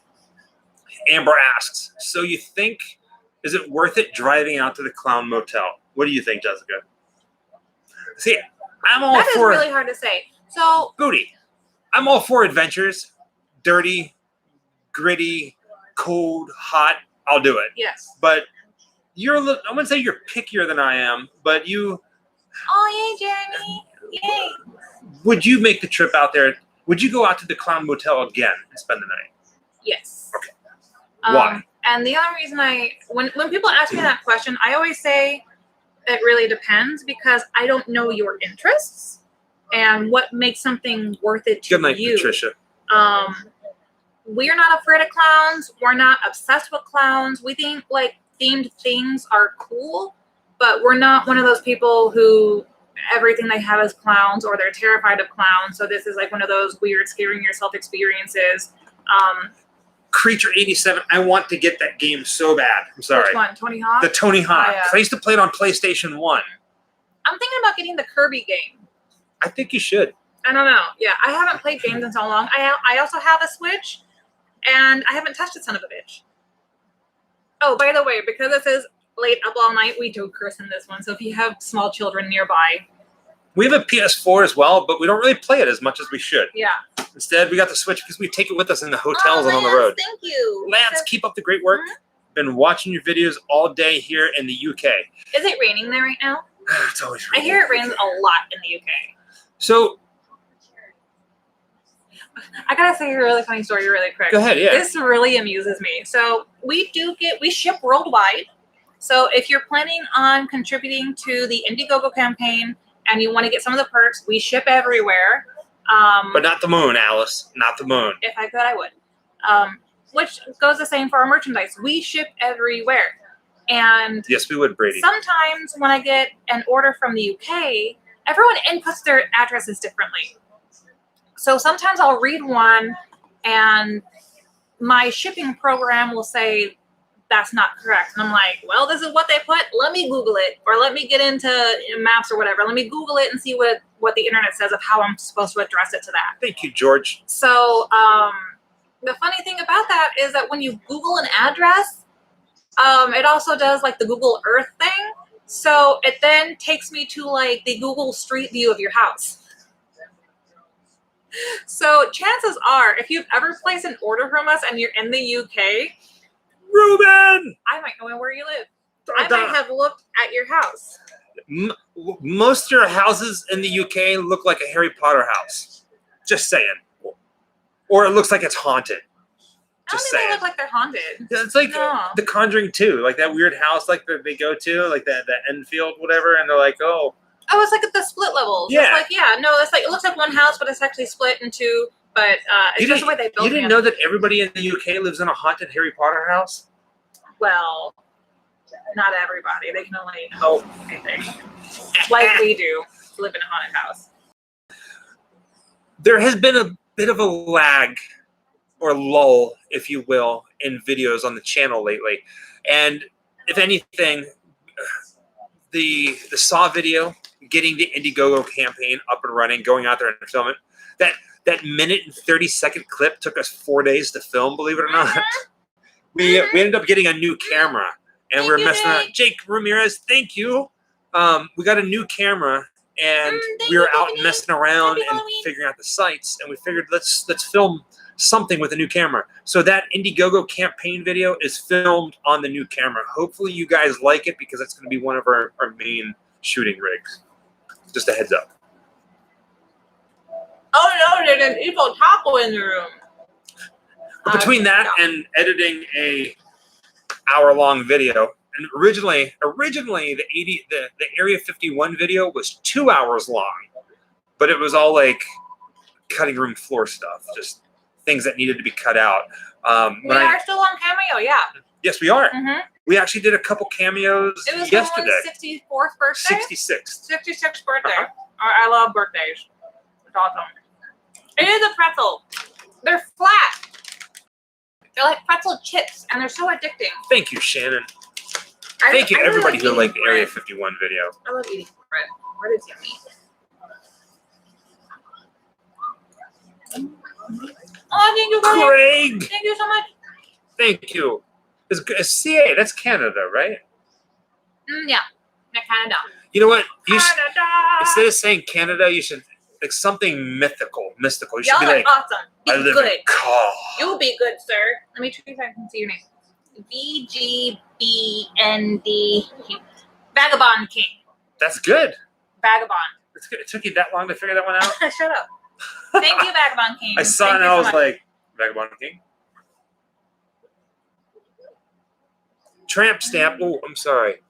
Amber asks, so you think, is it worth it driving out to the Clown Motel? What do you think, Jessica? See, I'm all that for... That is really hard to say. So... Booty. I'm all for adventures. Dirty, gritty, cold, hot, I'll do it. Yes. But you're a little, I wouldn't say you're pickier than I am, but you. Oh, yay, Jeremy. Yay. Would you make the trip out there? Would you go out to the Clown Motel again and spend the night? Yes. Okay. Why? And the other reason when people ask me that question, I always say it really depends because I don't know your interests and what makes something worth it to Good night, you. Patricia. We're not afraid of clowns. We're not obsessed with clowns. We think like themed things are cool, but we're not one of those people who everything they have is clowns or they're terrified of clowns. So this is like one of those weird scaring yourself experiences. Creature 87. I want to get that game so bad. I'm sorry. Which one? Tony Hawk? The Tony Hawk. Yeah. I used to play it on PlayStation 1. I'm thinking about getting the Kirby game. I think you should. I don't know. Yeah, I haven't played games in so long. I also have a Switch, and I haven't touched a son of a bitch. Oh, by the way, because this is late up all night, we do curse in this one. So if you have small children nearby. We have a PS4 as well, but we don't really play it as much as we should. Yeah. Instead, we got the Switch because we take it with us in the hotels and on the road. Thank you. Lance, keep up the great work. Been watching your videos all day here in the UK. Is it raining there right now? It's always I raining. hear it rains a lot in the UK. So, I gotta say a really funny story really quick. go ahead, yeah. This really amuses me. So we ship worldwide. So if you're planning on contributing to the Indiegogo campaign and you want to get some of the perks, we ship everywhere. But not the moon, Alice. Not the moon. If I could, I would. Which goes the same for our merchandise. We ship everywhere. And Yes, we would, Brady. sometimes when I get an order from the UK, everyone inputs their addresses differently. So sometimes I'll read one and my shipping program will say that's not correct. And I'm like, well, this is what they put. Let me Google it, or let me get into maps or whatever. Let me Google it and see what the internet says of how I'm supposed to address it to that. Thank you, George. So the funny thing about that is that when you Google an address, it also does like the Google Earth thing. So it then takes me to like the Google Street View of your house. So chances are, if you've ever placed an order from us and you're in the UK, Ruben! I might know where you live. I might have looked at your house. Most of your houses in the UK look like a Harry Potter house. Just saying. Or it looks like it's haunted. I don't Just think saying. they look like they're haunted. Yeah, it's like No. The Conjuring 2, like that weird house like they go to, like the Enfield, whatever, and they're like, oh. Oh, it's like at the split levels. Yeah. It's like, yeah, no, it's like, it looks like one house, but it's actually split in two. But it's just the way they built it. You didn't know that everybody in the UK lives in a haunted Harry Potter house? Well, not everybody. They can only hope, I think. Like we do, live in a haunted house. There has been a bit of a lag, or lull, if you will, in videos on the channel lately. And if anything, the Saw video, getting the Indiegogo campaign up and running, going out there and filming, that minute and 30-second clip took us 4 days to film, believe it or not. We ended up getting a new camera, and we were messing around. Jake Ramirez, thank you. We got a new camera, and we were out messing around and figuring out the sights, and we figured let's film something with a new camera. So that Indiegogo campaign video is filmed on the new camera. Hopefully you guys like it, because it's going to be one of our main shooting rigs. Just a heads up. Oh no, there's an evil taco in the room. But between that and editing a hour-long video, and originally the Area 51 video was 2 hours long, but it was all like cutting room floor stuff, just things that needed to be cut out. We are still on Cameo, yeah. Yes, we are. Mm-hmm. We actually did a couple cameos It was yesterday. someone's 64th birthday? 66th. 66th birthday. I love birthdays. It's awesome. It is a pretzel. They're flat. They're like pretzel chips, and they're so addicting. Thank you, Shannon. Thank you, I really everybody like who liked the eating Area bread. 51 video. I love eating bread. Bread is yummy. Oh, thank you, Greg. Craig! Thank you so much. Thank you. It's CA, that's Canada, right? Yeah, they're kind of dumb. You know what? Canada. Instead of saying Canada, you should like something mystical. You should Y'all be are like, awesome. Be I live good. in Caw. You'll be good, sir. Let me try if I can see your name. VGBND Vagabond King. That's good. Vagabond. It's good. It took you that long to figure that one out? Shut up. Thank you, Vagabond King. I saw it and I was like, Vagabond King? Tramp stamp. Oh, I'm sorry.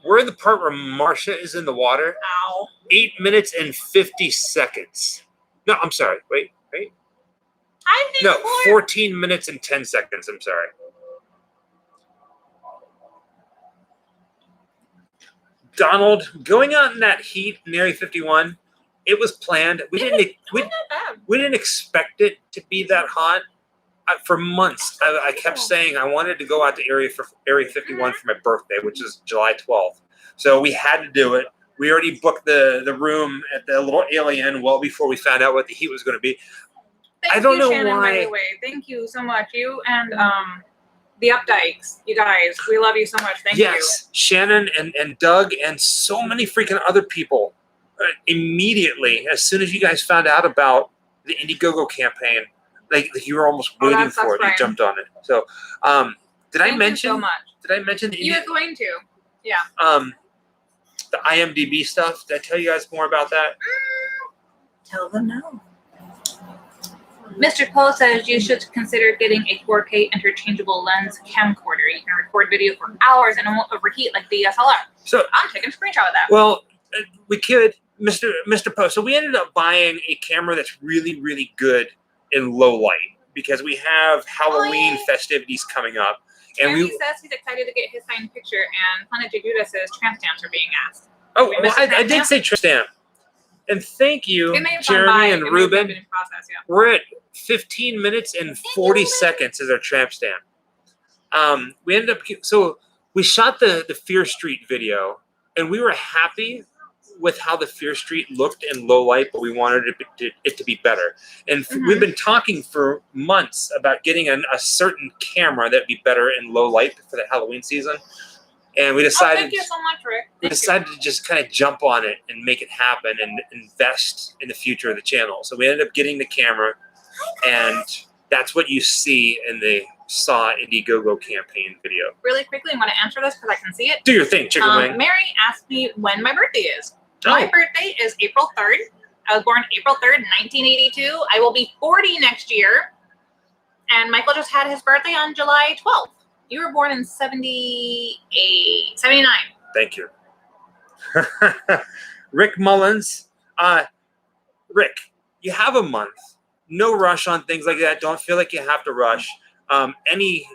We're in the part where Marcia is in the water. Ow. 8 minutes and 50 seconds. No, I'm sorry. Wait. I think No, 14 minutes and 10 seconds. I'm sorry. Donald, going out in that heat in Area 51, it was planned. We didn't expect it to be that hot. For months, I kept saying I wanted to go out to Area 51 for my birthday, which is July 12th. So we had to do it. We already booked the room at the little Alien well before we found out what the heat was going to be. I don't know Shannon, why. By the way, thank you so much. You and the Updikes, you guys, we love you so much. Thank you. Yes, Shannon and Doug and so many freaking other people. Immediately, as soon as you guys found out about the Indiegogo campaign, like you were almost waiting for it. You jumped on it. So, did I mention? So much. Did I mention the? You were going to. Yeah. The IMDb stuff. Did I tell you guys more about that? Tell them no. Mr. Poe says you should consider getting a 4K interchangeable lens camcorder. You can record video for hours and it won't overheat like DSLR. So I'm taking a screenshot of that. Well, we could, Mr. Poe. So we ended up buying a camera that's really, really good in low light because we have Halloween festivities coming up. And he says he's excited to get his signed picture, and Planet Jujuda says tramp stamps are being asked. Oh, well, I did say tramp stamp. And thank you, Jeremy and Ruben. We're at 15 minutes and 40 seconds as our tramp stamp. We ended up, so we shot the Fear Street video, and we were happy with how the Fear Street looked in low light, but we wanted it to be better. And we've been talking for months about getting a certain camera that would be better in low light for the Halloween season. And we decided, thank you so much, Rick. We decided to just kind of jump on it and make it happen and invest in the future of the channel. So we ended up getting the camera, and that's what you see in the Saw Indiegogo campaign video. Really quickly, I'm going to answer this because I can see it. Do your thing, chicken wing. Mary asked me when my birthday is. My birthday is April 3rd. I was born April 3rd, 1982. I will be 40 next year. And Michael just had his birthday on July 12th. You were born in 79. Thank you. Rick Mullins. Rick, you have a month. No rush on things like that. Don't feel like you have to rush. Any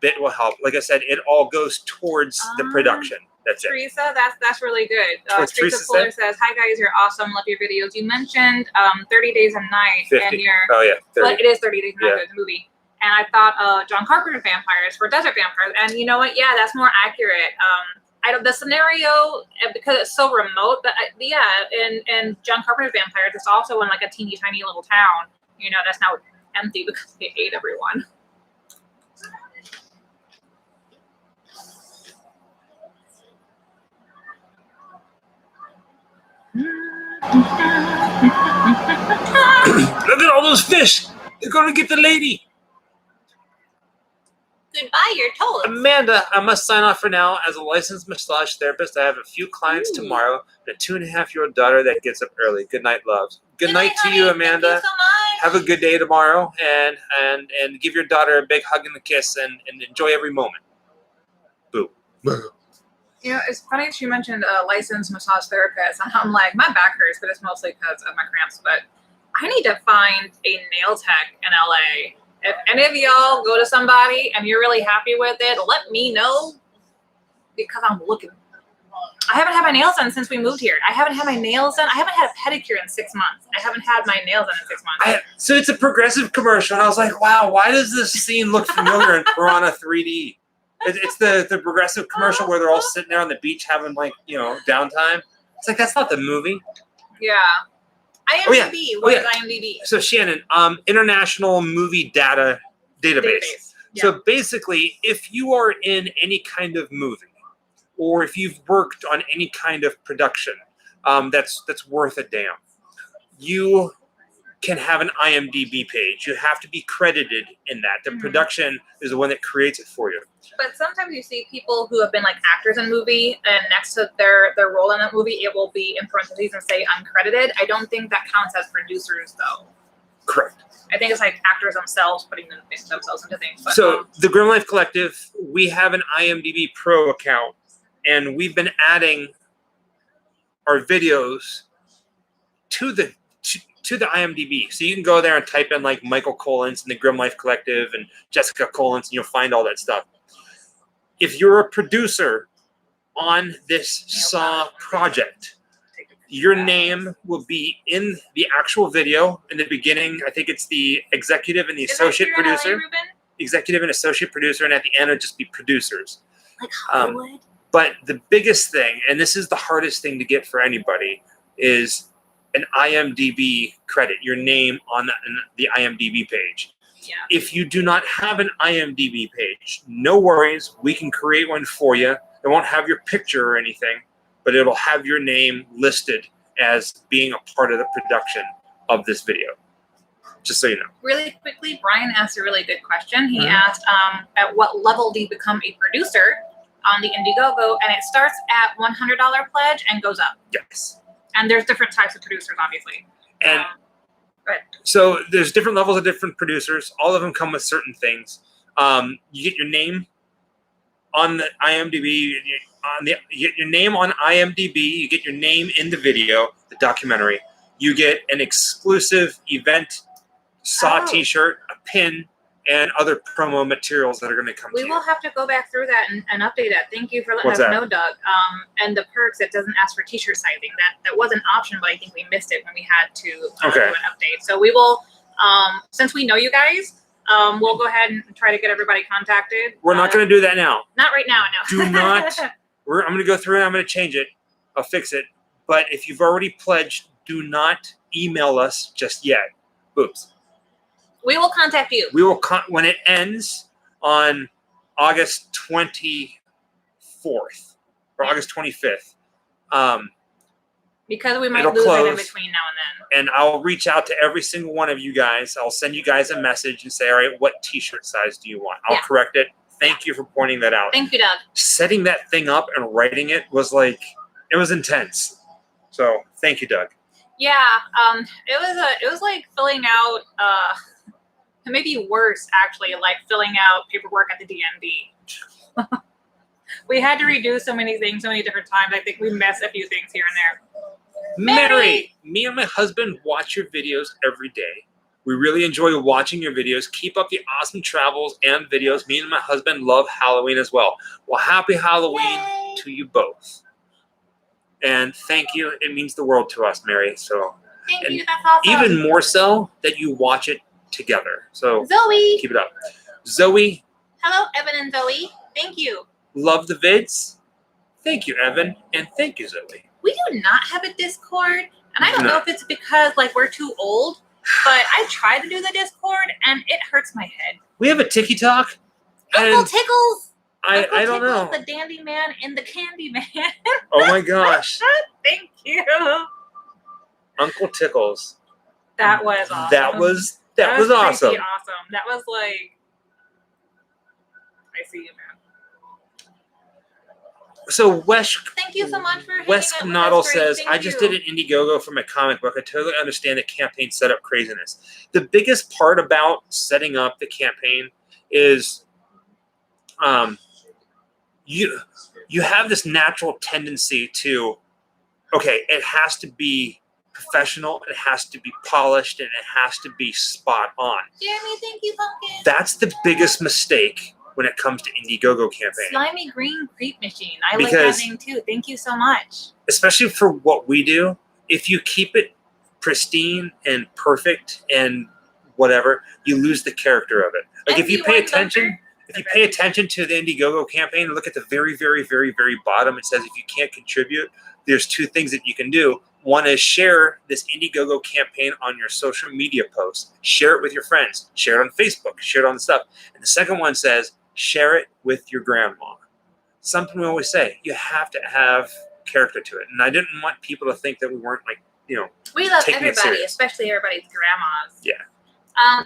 bit will help. Like I said, it all goes towards the production. That's Teresa, that's really good. Teresa Fuller says, "Hi guys, you're awesome. Love your videos. You mentioned 30 Days a Night, 50. And you're 30. But it is 30 Days a Night, the movie. And I thought John Carpenter's vampires for desert vampires. And you know what? Yeah, that's more accurate. The scenario, because it's so remote, but and John Carpenter's vampires, it's also in like a teeny tiny little town. You know, that's now empty because they ate everyone." Look at all those fish. They're going to get the lady. Goodbye, you're told. Amanda, I must sign off for now. As a licensed massage therapist, I have a few clients tomorrow. A 2.5-year-old daughter that gets up early. Good night, loves. Good night to you, Amanda. Thank you so much. Have a good day tomorrow, and give your daughter a big hug and a kiss, and enjoy every moment. Boo. You know, it's funny that you mentioned a licensed massage therapist, and I'm like, my back hurts, but it's mostly because of my cramps. But I need to find a nail tech in LA. If any of y'all go to somebody and you're really happy with it, let me know, because I'm looking. I haven't had my nails done since we moved here. I haven't had my nails done. I haven't had a pedicure in 6 months. I haven't had my nails done in 6 months. So it's a Progressive commercial, and I was like, wow, why does this scene look familiar in Piranha 3D? It's the Progressive commercial where they're all sitting there on the beach having, like, you know, downtime. It's like, that's not the movie. Yeah. IMDb. What is IMDb? So Shannon, International Movie Database. Yeah. So basically, if you are in any kind of movie, or if you've worked on any kind of production, that's worth a damn. You can have an IMDb page. You have to be credited in that. The production is the one that creates it for you. But sometimes you see people who have been like actors in a movie, and next to their role in that movie, it will be in parentheses and say uncredited. I don't think that counts as producers, though. Correct. I think it's like actors themselves putting themselves into things. But, so the Grim Life Collective, we have an IMDb Pro account, and we've been adding our videos to the IMDb. So you can go there and type in like Michael Collins and the Grim Life Collective and Jessica Collins, and you'll find all that stuff. If you're a producer on this Saw project, your name will be in the actual video in the beginning. I think it's the executive and the associate producer. Executive and associate producer, and at the end it'll just be producers. Like Hollywood. But the biggest thing, and this is the hardest thing to get for anybody, is an IMDb credit, your name on the IMDb page. Yeah. If you do not have an IMDb page, no worries. We can create one for you. It won't have your picture or anything, but it'll have your name listed as being a part of the production of this video. Just so you know. Really quickly, Brian asked a really good question. He asked, at what level do you become a producer on the Indiegogo? And it starts at $100 pledge and goes up. Yes. And there's different types of producers, obviously. And so there's different levels of different producers. All of them come with certain things. You get your name on the IMDb. You get your name on IMDb. You get your name in the video, the documentary. You get an exclusive event Saw T-shirt, a pin, and other promo materials that are going to come to you. We will have to go back through that and update that. Thank you for letting us know, Doug. And the perks, it doesn't ask for T-shirt sizing. That was an option, but I think we missed it when we had to do an update. So we will, since we know you guys, we'll go ahead and try to get everybody contacted. We're not going to do that now. Not right now, no. Do not. I'm going to go through and I'm going to change it. I'll fix it. But if you've already pledged, do not email us just yet. Oops. We will contact you. We will when it ends on August 24th or August 25th. Because we might lose it in between now and then. And I'll reach out to every single one of you guys. I'll send you guys a message and say, all right, what T-shirt size do you want? I'll correct it. Thank you for pointing that out. Thank you, Doug. Setting that thing up and writing it was like, it was intense. So thank you, Doug. Yeah, it was like filling out, maybe worse actually, like filling out paperwork at the DMV. We had to redo so many things, so many different times. I think we missed a few things here and there. Mary, me and my husband watch your videos every day. We really enjoy watching your videos. Keep up the awesome travels and videos. Me and my husband love Halloween as well. Well, happy Halloween to you both. And thank you. It means the world to us, Mary. So thank you. That's awesome. Even more so that you watch it together. So Zoe, keep it up. Zoe. Hello, Evan and Zoe. Thank you. Love the vids. Thank you, Evan, and thank you, Zoe. We do not have a Discord, and I don't know if it's because like we're too old, but I tried to do the Discord and it hurts my head. We have a TikTok. Uncle Tickles. I don't know. The Dandy Man and the Candy Man. Oh my gosh. Thank you. Uncle Tickles. That was awesome. That was awesome. Awesome. That was like, I see you, man. So Wes, thank you so much for Wes Knoddle says, I just did an Indiegogo for my comic book. I totally understand the campaign setup craziness. The biggest part about setting up the campaign is you have this natural tendency to, okay, it has to be professional, it has to be polished, and it has to be spot on. Jeremy, thank you, Pumpkin. That's the biggest mistake when it comes to Indiegogo campaign. Slimy Green Creep Machine. I like that name too. Thank you so much. Especially for what we do, if you keep it pristine and perfect and whatever, you lose the character of it. Like if you pay attention, to the Indiegogo campaign, look at the very, very, very, very bottom. It says if you can't contribute, there's two things that you can do. One is share this Indiegogo campaign on your social media posts. Share it with your friends. Share it on Facebook. Share it on the stuff. And the second one says, share it with your grandma. Something we always say, you have to have character to it, and I didn't want people to think that we weren't like, you know, We love taking it everybody, serious. especially everybody's grandmas. Yeah.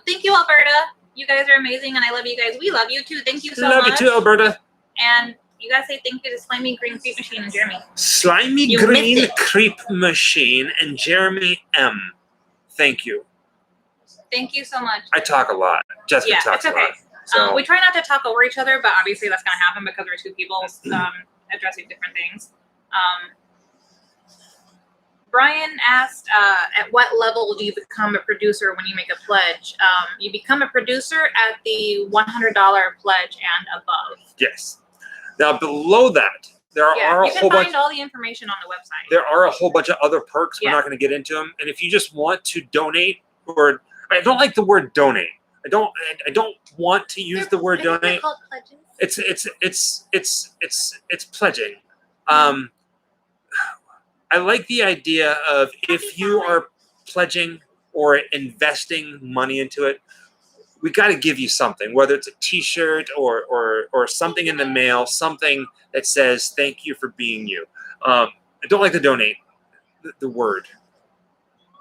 Thank you, Alberta. You guys are amazing, and I love you guys. We love you too. Thank you so much. Love you too, Alberta. And you guys say thank you to Slimy Green Creep Machine and Jeremy. Slimy You Green missed it. Creep Machine and Jeremy M. Thank you. Thank you so much. I talk a lot. Jessica Yeah, talks it's okay. a lot. So We try not to talk over each other, but obviously that's going to happen because we're two people addressing different things. Brian asked, at what level do you become a producer when you make a pledge? You become a producer at the $100 pledge and above. yes. Now below that, there are a you can whole bunch. find all the information on the website. There are a whole bunch of other perks. We're Yeah. not going to get into them. And if you just want to donate, or I don't like the word donate. I don't want to use the word I think they're donate. called pledges. It's pledging. I like the idea of if you are pledging or investing money into it, we got to give you something, whether it's a T-shirt or something in the mail, something that says thank you for being you. I don't like to donate the word.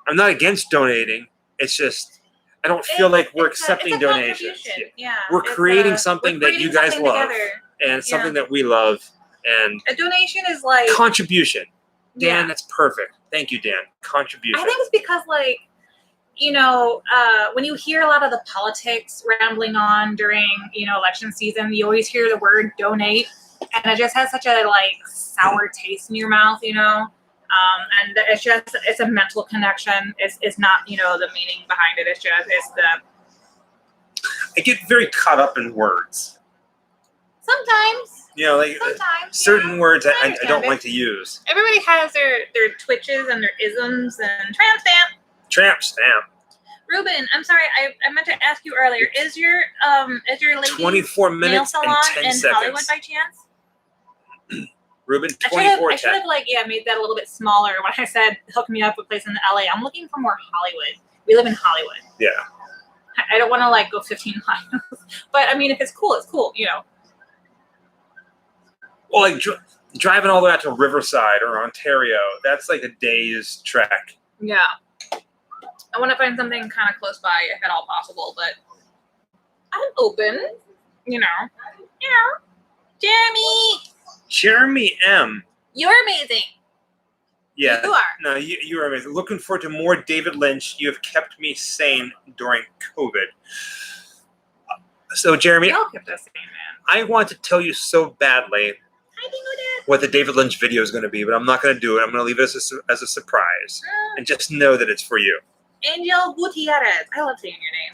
I'm not against donating. It's just I don't feel like we're accepting donations. Yeah, We're creating something that you guys love and something that we love. And a donation is like contribution. Dan, yeah. that's perfect. Thank you, Dan. Contribution. I think it's because, like, you know, when you hear a lot of the politics rambling on during, you know, election season, you always hear the word donate, and it just has such a, like, sour taste in your mouth, you know? And it's a mental connection. It's not, you know, the meaning behind it. It's the... I get very caught up in words. Sometimes. You know, like certain words I don't like to use. Everybody has their twitches and their isms and tramp stamp. Tramp stamp. Ruben, I'm sorry, I meant to ask you earlier. Is your lady 24 minutes nail and salon 10 in seconds. Hollywood by chance? Ruben, I 24 should have like made that a little bit smaller when I said hook me up with a place in LA. I'm looking for more Hollywood. We live in Hollywood. Yeah. I don't want to like go 15 miles, but I mean, if it's cool, you know. Well, like driving all the way out to Riverside or Ontario, that's like a day's trek. Yeah. I want to find something kind of close by if at all possible, but I'm open, you know. Jeremy M. You're amazing. Yeah. You are. No, you are amazing. Looking forward to more David Lynch. You have kept me sane during COVID. So, Jeremy, You all kept us sane, man. I want to tell you so badly what the David Lynch video is going to be, but I'm not going to do it. I'm going to leave it as a surprise. And just know that it's for you. Angel Gutierrez. I love saying your name.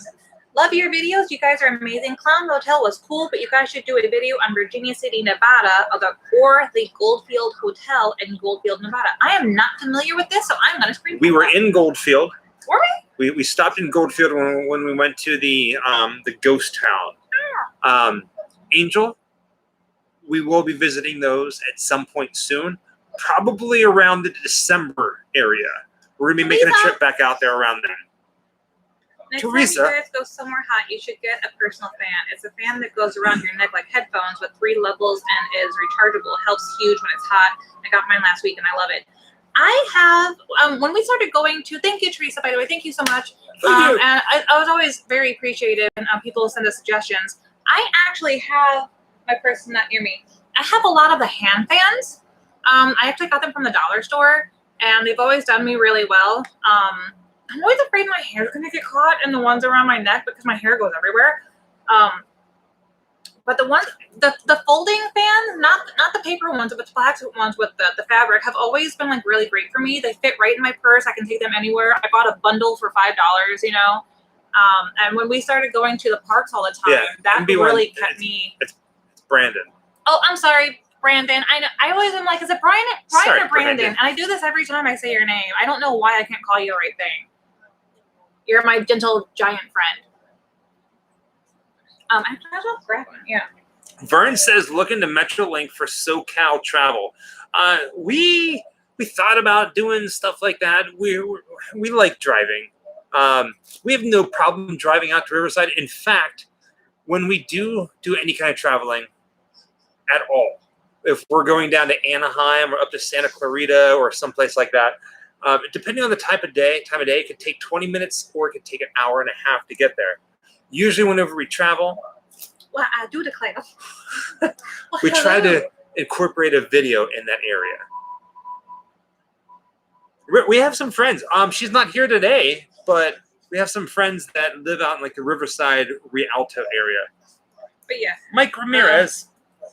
Love your videos. You guys are amazing. Clown Motel was cool, but you guys should do a video on Virginia City, Nevada, or the Goldfield Hotel in Goldfield, Nevada. I am not familiar with this, so I'm going to screen. We were in Goldfield. Were we? We stopped in Goldfield when we went to the ghost town. Angel, we will be visiting those at some point soon, probably around the December area. We're going to be making a trip back out there around then. Next Teresa. time you guys go somewhere hot, you should get a personal fan. It's a fan that goes around your neck like headphones with 3 levels and is rechargeable. Helps huge when it's hot. I got mine last week and I love it. I have, when we started going to, thank you, Teresa, by the way, thank you so much. Thank you. And I was always very appreciative when people send us suggestions. I actually have, my person not near me, I have a lot of the hand fans. I actually got them from the dollar store, and they've always done me really well. I'm always afraid my hair is going to get caught in the ones around my neck because my hair goes everywhere. But the folding fans, not the paper ones, but the plastic ones with the fabric, have always been like really great for me. They fit right in my purse. I can take them anywhere. I bought a bundle for $5, you know. And when we started going to the parks all the time, that really kept me. It's Brandon. Oh, I'm sorry, Brandon. I know. I always am like, is it Brian or Brandon? And I do this every time I say your name. I don't know why I can't call you the right thing. You're my gentle giant friend. Yeah. Vern says, look into Metrolink for SoCal travel. We thought about doing stuff like that. We like driving. We have no problem driving out to Riverside. In fact, when we do any kind of traveling at all, if we're going down to Anaheim or up to Santa Clarita or someplace like that, depending on the time of day, it could take 20 minutes or it could take an hour and a half to get there. Usually whenever we travel, well, I do declare. we try to incorporate a video in that area. We have some friends. She's not here today, but we have some friends that live out in like the Riverside, Rialto area. But yeah. Mike Ramirez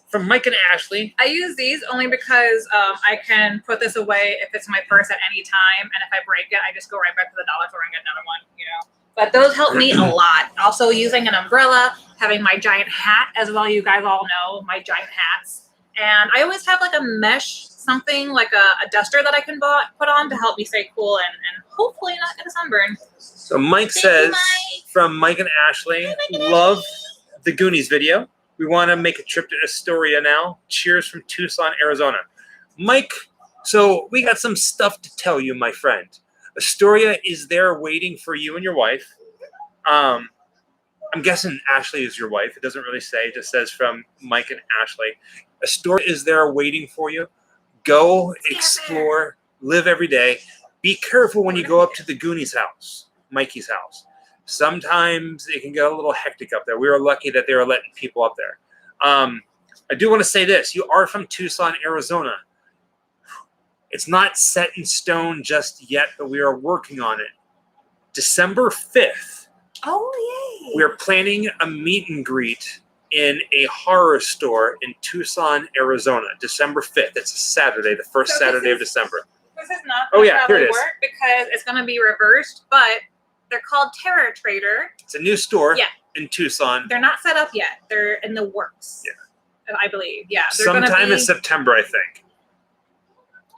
from Mike and Ashley. I use these only because I can put this away if it's in my purse at any time, and if I break it, I just go right back to the dollar store and get another one, you know. But those help me a lot. Also using an umbrella, having my giant hat, as well, you guys all know my giant hats. And I always have like a mesh something, like a duster that I can put on to help me stay cool and hopefully not get a sunburn. So Mike says, from Mike and Ashley, love the Goonies video. We want to make a trip to Astoria now. Cheers from Tucson, Arizona. Mike, so we got some stuff to tell you, my friend. Astoria is there waiting for you and your wife. I'm guessing Ashley is your wife. It doesn't really say. It just says from Mike and Ashley. Astoria is there waiting for you. Go, explore, live every day. Be careful when you go up to the Goonies house, Mikey's house. Sometimes it can get a little hectic up there. We were lucky that they were letting people up there. I do want to say this. You are from Tucson, Arizona. It's not set in stone just yet, but we are working on it. December 5th. Oh, yay. We are planning a meet and greet in a horror store in Tucson, Arizona, December 5th. It's a Saturday, the first Saturday of December. This is not going to probably work because it's going to be reversed, but they're called Terror Trader. It's a new store in Tucson. They're not set up yet. They're in the works. Yeah. I believe. Yeah. Sometime in September, I think.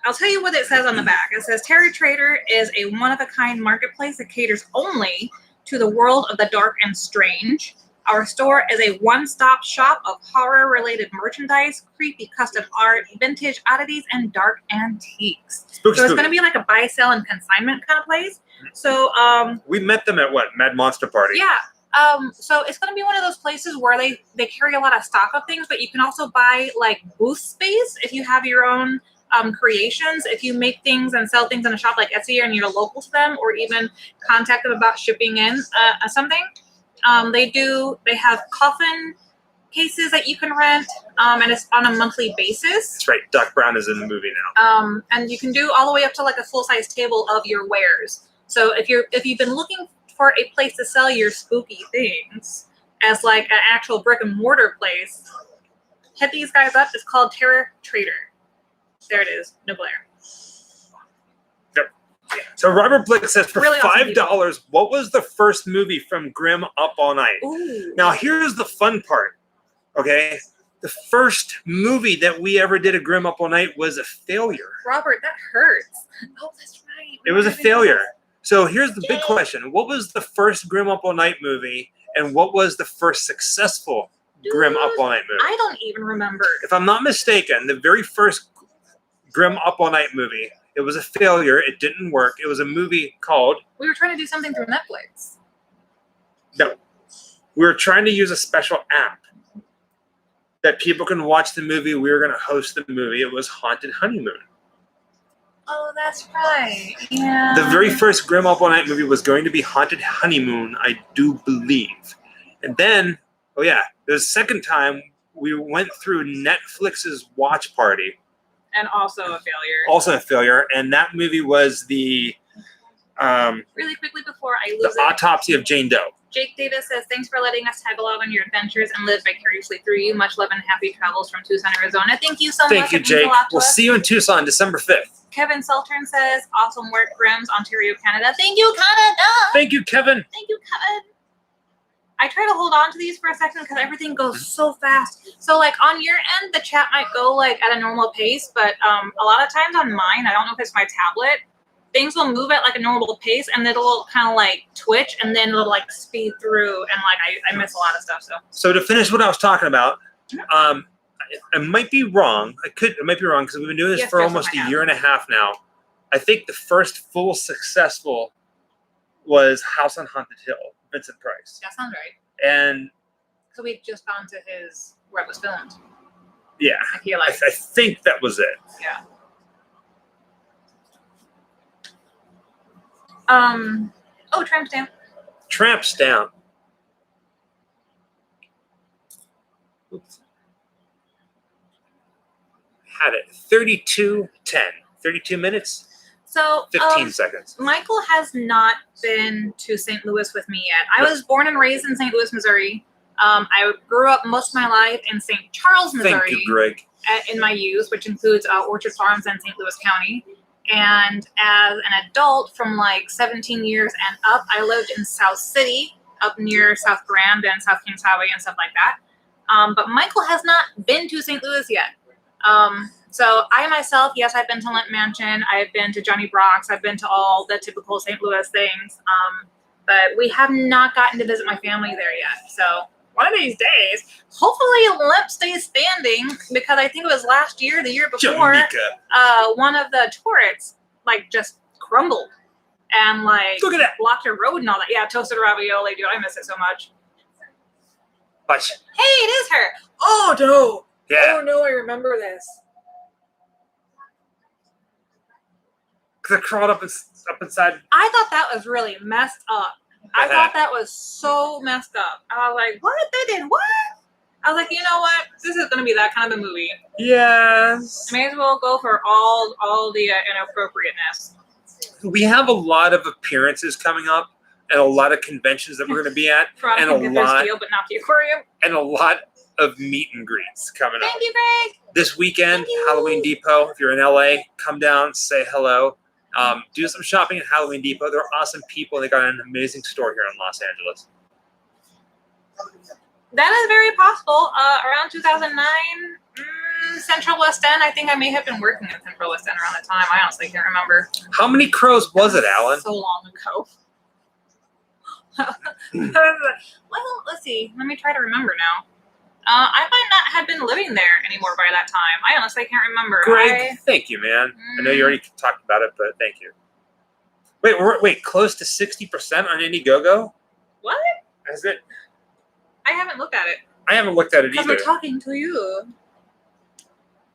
I'll tell you what it says on the back. It says Terror Trader is a one-of-a-kind marketplace that caters only to the world of the dark and strange. Our store is a one-stop shop of horror-related merchandise, creepy custom art, vintage oddities, and dark antiques. So it's going to be like a buy, sell, and consignment kind of place. So we met them at what? Mad Monster Party. Yeah. So it's going to be one of those places where they carry a lot of stock of things, but you can also buy like booth space if you have your own creations. If you make things and sell things in a shop like Etsy and you're local to them, or even contact them about shipping in something. They have coffin cases that you can rent, and it's on a monthly basis. That's right. Doc Brown is in the movie now. And you can do all the way up to like a full-size table of your wares. So if you've been looking for a place to sell your spooky things as like an actual brick and mortar place, hit these guys up. It's called Terror Trader. There it is. No glare. Yeah. So Robert Blick says for really $5, awesome, what was the first movie from Grimm Up All Night? Ooh. Now here's the fun part. Okay, the first movie that we ever did a Grimm Up All Night was a failure. Robert, that hurts. Oh, that's right. It was a failure. So here's the big question: what was the first Grimm Up All Night movie, and what was the first successful Grimm Up All Night movie? I don't even remember. If I'm not mistaken, the very first Grimm Up All Night movie. It was a failure. It didn't work. It was a movie called... We were trying to do something through Netflix. No. We were trying to use a special app that people can watch the movie. We were going to host the movie. It was Haunted Honeymoon. Oh, that's right. Yeah. The very first Grimm Up All Night movie was going to be Haunted Honeymoon, I do believe. And then, the second time we went through Netflix's watch party. And also a failure. Also a failure. And that movie was the... really quickly before I lose The Autopsy of Jane Doe. Jake Davis says, thanks for letting us tag along on your adventures and live vicariously through you. Much love and happy travels from Tucson, Arizona. Thank you so much. Thank you, Jake. We'll see you in Tucson, December 5th. Kevin Saltern says, awesome work, Grimm's, Ontario, Canada. Thank you, Canada. Thank you, Kevin. Thank you, Kevin. I try to hold on to these for a second because everything goes so fast. So, like, on your end, the chat might go, like, at a normal pace, but a lot of times on mine, I don't know if it's my tablet, things will move at, like, a normal pace, and it'll kind of, like, twitch, and then it'll, like, speed through, and, like, I miss a lot of stuff, So to finish what I was talking about, I might be wrong. I might be wrong, because we've been doing this for almost a year and a half now. I think the first full successful was House on Haunted Hill. Vincent Price. That sounds right. And so we've just gone to where it was filmed. Yeah. I feel like. I think that was it. Yeah. Oh, tramp stamp. Tramps down. Oops. Had it. 32:10. 32 minutes, So 15 seconds. Michael has not been to St. Louis with me yet. I was born and raised in St. Louis, Missouri. I grew up most of my life in St. Charles, Missouri. Thank you, Greg. In my youth, which includes Orchard Farms and St. Louis County. And as an adult from like 17 years and up, I lived in South City, up near South Grand and South Kings Highway and stuff like that. But Michael has not been to St. Louis yet. So I myself, yes, I've been to Lent Mansion. I've been to Johnny Brock's. I've been to all the typical St. Louis things. But we have not gotten to visit my family there yet. So one of these days, hopefully Limp stays standing, because I think it was last year, the year before, one of the turrets like just crumbled and like Look at that. blocked a road and all that. Yeah, toasted ravioli, dude, I miss it so much. But Hey, it is her. Oh no. yeah, Oh no, I remember this. because it crawled up inside. I thought that was really messed up. I thought that was so messed up. I was like, what? They did what? I was like, you know what? This is going to be that kind of a movie. Yes. I may as well go for all the inappropriateness. We have a lot of appearances coming up and a lot of conventions that we're going to be at, and a lot, deal, but not the aquarium. And a lot of meet and greets coming up. Thank you, Greg. This weekend, Halloween Depot. If you're in LA, come down, say hello. Do some shopping at Halloween Depot. They're awesome people. They got an amazing store here in Los Angeles. That is very possible. Around 2009, Central West End. I think I may have been working at Central West End around the time. I honestly can't remember. How many crows was it, Alan? So long ago. Well, let's see. Let me try to remember now. I might not have been living there anymore by that time. I honestly can't remember. Greg, thank you, man. I know you already talked about it, but thank you. Wait, close to 60% on Indiegogo? What? Is it? I haven't looked at it. I haven't looked at it either. Because we're talking to you.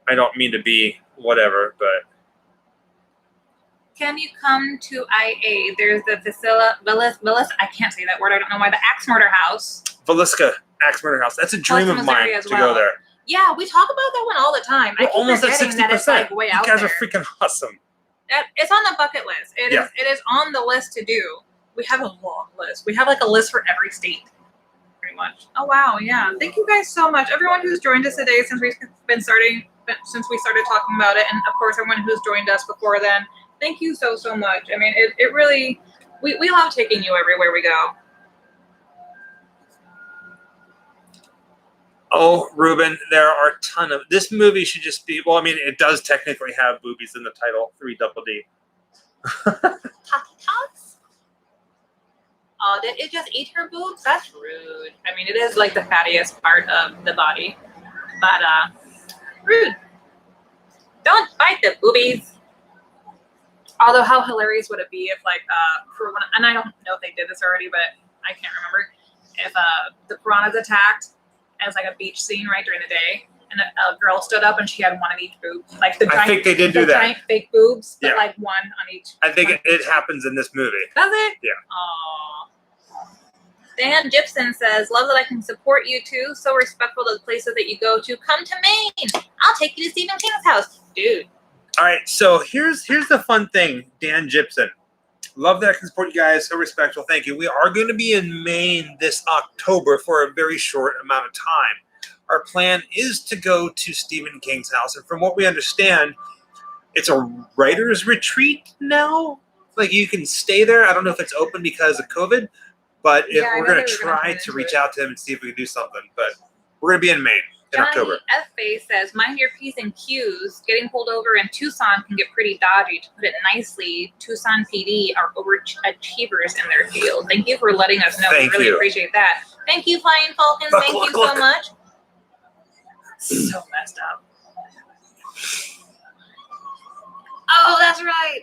I don't mean to be whatever, but... Can you come to IA? There's the Villis, I can't say that word. I don't know why. The Axe Murder House. Villisca Axe Murder House. That's a dream of mine to go there. Yeah, we talk about that one all the time. We're almost at 60%. That it's like way out you guys there. are freaking awesome. It's on the bucket list. It is on the list to do. We have a long list. We have like a list for every state, pretty much. Oh wow, yeah. Thank you guys so much. Everyone who's joined us today since we started talking about it, and of course everyone who's joined us before then. Thank you so much. I mean, it really, we love taking you everywhere we go. Oh, Ruben, there are a ton of... This movie should just be... Well, I mean, it does technically have boobies in the title. 3DD. Tots? Oh, did it just eat her boobs? That's rude. I mean, it is like the fattiest part of the body. But, rude. Don't bite the boobies. Although, how hilarious would it be if, like, and I don't know if they did this already, but I can't remember. If the piranhas attacked as, like, a beach scene right during the day, and a girl stood up and she had one of each boob. Like, the giant, I think they did do that. Giant fake boobs, but, like, one on each. I think it happens in this movie. Does it? Yeah. Aww. Dan Gibson says, love that I can support you, too. So respectful of the places that you go to. Come to Maine. I'll take you to Stephen King's house. Dude. All right, so here's the fun thing, Dan Gibson. Love that I can support you guys. So respectful. Thank you. We are going to be in Maine this October for a very short amount of time. Our plan is to go to Stephen King's house. And from what we understand, it's a writer's retreat now. Like, you can stay there. I don't know if it's open because of COVID, but we're going to try to reach out to him and see if we can do something. But we're going to be in Maine. Johnny October. F-Face says, mind your P's and Q's. Getting pulled over in Tucson can get pretty dodgy. To put it nicely, Tucson PD are overachievers in their field. Thank you for letting us know. We really appreciate that. Thank you, Flying Falcons. Thank you so much. So messed up. Oh, that's right.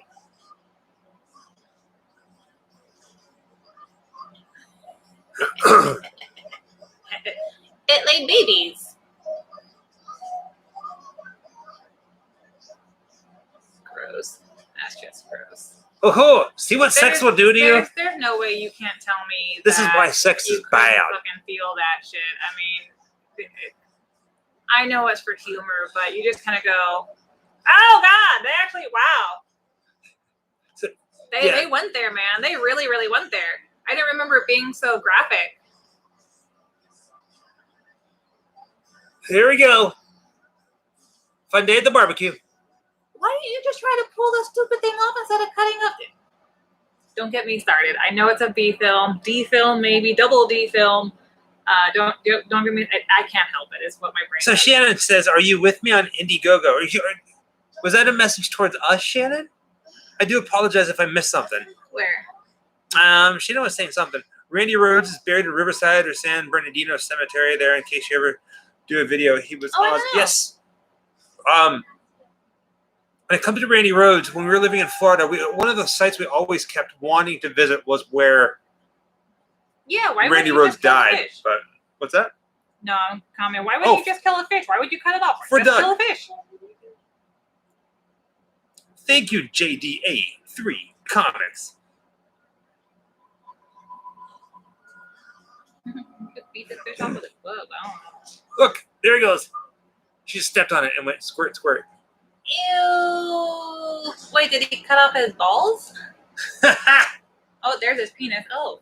It laid babies. Oh, see what sex will do to you? There's no way you can't tell me this is why sex is bad. Fucking feel that shit. I mean, I know it's for humor, but you just kind of go, oh God, they actually, wow. So, they went there, man. They really, really went there. I didn't remember it being so graphic. Here we go. Fun day at the barbecue. Why didn't you just try to pull the stupid thing off instead of cutting up? Don't get me started. I know it's a B film, D film, maybe double D film. Don't get me. I can't help it. It's what my brain. So does. Shannon says, "Are you with me on Indiegogo?" Was that a message towards us, Shannon? I do apologize if I missed something. Where? Shannon was saying something. Randy Rhoads is buried in Riverside or San Bernardino Cemetery there. In case you ever do a video, he was. Yes. When it comes to Randy Rhoads, when we were living in Florida, one of the sites we always kept wanting to visit was where Randy Rhoads died. But what's that? No, comment. Why would you just kill a fish? Why would you cut it off? We're just done. Kill a fish. Thank you, JDA3 comments. Beat the fish off with a club. I don't know. Look, there he goes. She just stepped on it and went squirt, squirt. Ew. Wait, did he cut off his balls? Oh, there's his penis. Oh.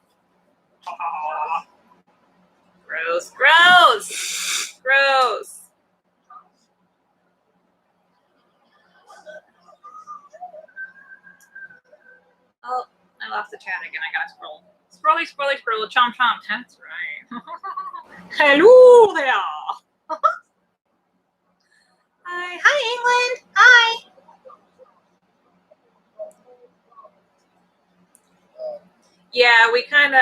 Gross. Gross. Gross. Oh, I lost the chat again. I gotta scroll. Scrolly, scrolly, scroll. Chomp, chomp. That's right. Hello there. Hi, England. Hi. Yeah, we kind of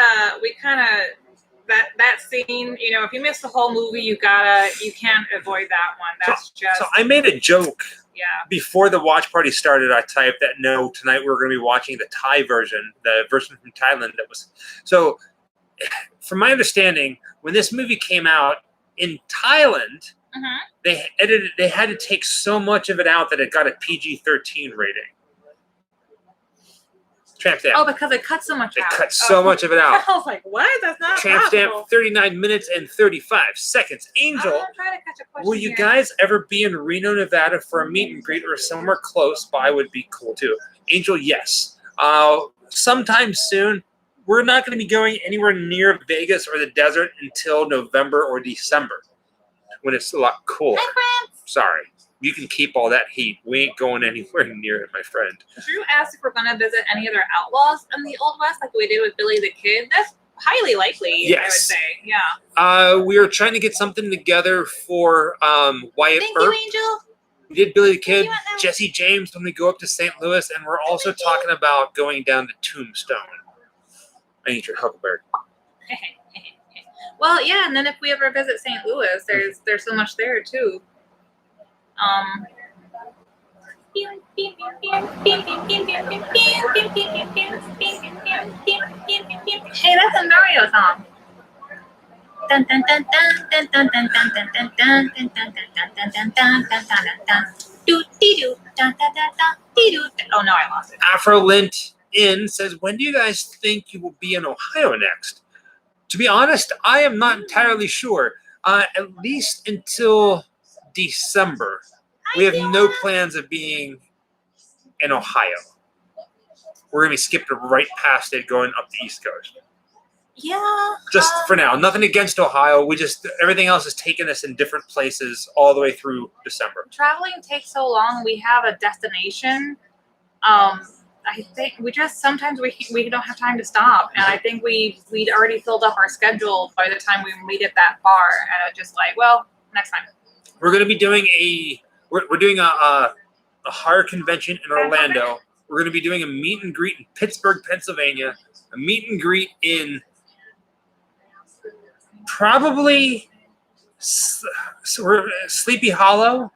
that scene. You know, if you miss the whole movie, you can't avoid that one. That's so I made a joke. Yeah. Before the watch party started, I typed that no, tonight we're going to be watching the Thai version, the version from Thailand. That was so. From my understanding, when this movie came out in Thailand, they edited. They had to take so much of it out that it got a PG-13 rating. Tramp stamp. Oh, because it cut so much out. It cut so much of it out. I was like, what? That's not Tramp possible. stamp, 39 minutes and 35 seconds. Angel, I'm trying to catch a question will you here. guys ever be in Reno, Nevada for a meet and greet or somewhere close by would be cool too? Angel, yes. Sometime soon. We're not going to be going anywhere near Vegas or the desert until November or December when it's a lot cooler. Hi, friends. Sorry. You can keep all that heat. We ain't going anywhere near it, my friend. Drew asked if we're going to visit any other outlaws in the Old West like we did with Billy the Kid. That's highly likely, yes. I would say. Yeah. We are trying to get something together for Wyatt Thank Earp. you, Angel. We did Billy the Kid, Jesse James when we go up to St. Louis, and we're also talking about going down to Tombstone. I need your huckleberry. Well, yeah, and then if we ever visit St. Louis, there's so much there too. Hey, that's a Mario song. Dun dun dun dun dun dun dun dun dun dun dun dun dun dun dun dun dun dun. Do dee do dun dun dun dun dee do. Oh no, I lost it. Afrolint In says, when do you guys think you will be in Ohio next? To be honest, I am not entirely sure. At least until December. We have no plans of being in Ohio. We're going to be skipping right past it going up the East Coast. Yeah. Just for now. Nothing against Ohio. Everything else is taking us in different places all the way through December. Traveling takes so long. We have a destination. I think sometimes we don't have time to stop. And I think we'd already filled up our schedule by the time we made it that far. And just like, well, next time. We're going to be doing we're doing a horror convention in Orlando. We're going to be doing a meet and greet in Pittsburgh, Pennsylvania. A meet and greet in probably Sleepy Hollow.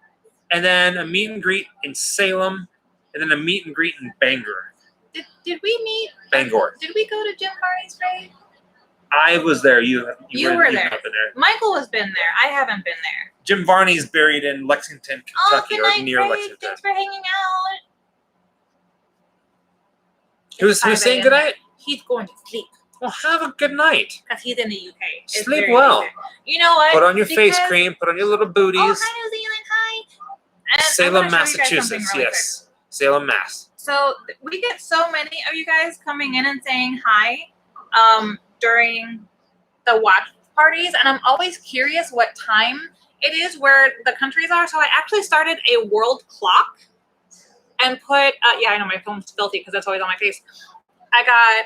And then a meet and greet in Salem. And then a meet and greet in Bangor. Did we meet? Bangor. Did we go to Jim Varney's grave? I was there. You were there. Been there. Michael has been there. I haven't been there. Jim Varney's buried in Lexington, Kentucky, good night, or near Craig. Lexington. Thanks for hanging out. Who's 5 saying a.m. good night? He's going to sleep Well, have a good night. because he's in the UK. It's Sleep very well. UK. You know what? Put on your face Because- cream. Put on your little booties. Oh, hi, New Zealand. Hi. And Salem, I'm gonna show you guys something Massachusetts. really Yes. Salem, Mass. quick. So we get so many of you guys coming in and saying hi during the watch parties, and I'm always curious what time it is where the countries are. So I actually started a world clock and put yeah, I know my phone's filthy because that's always on my face. I got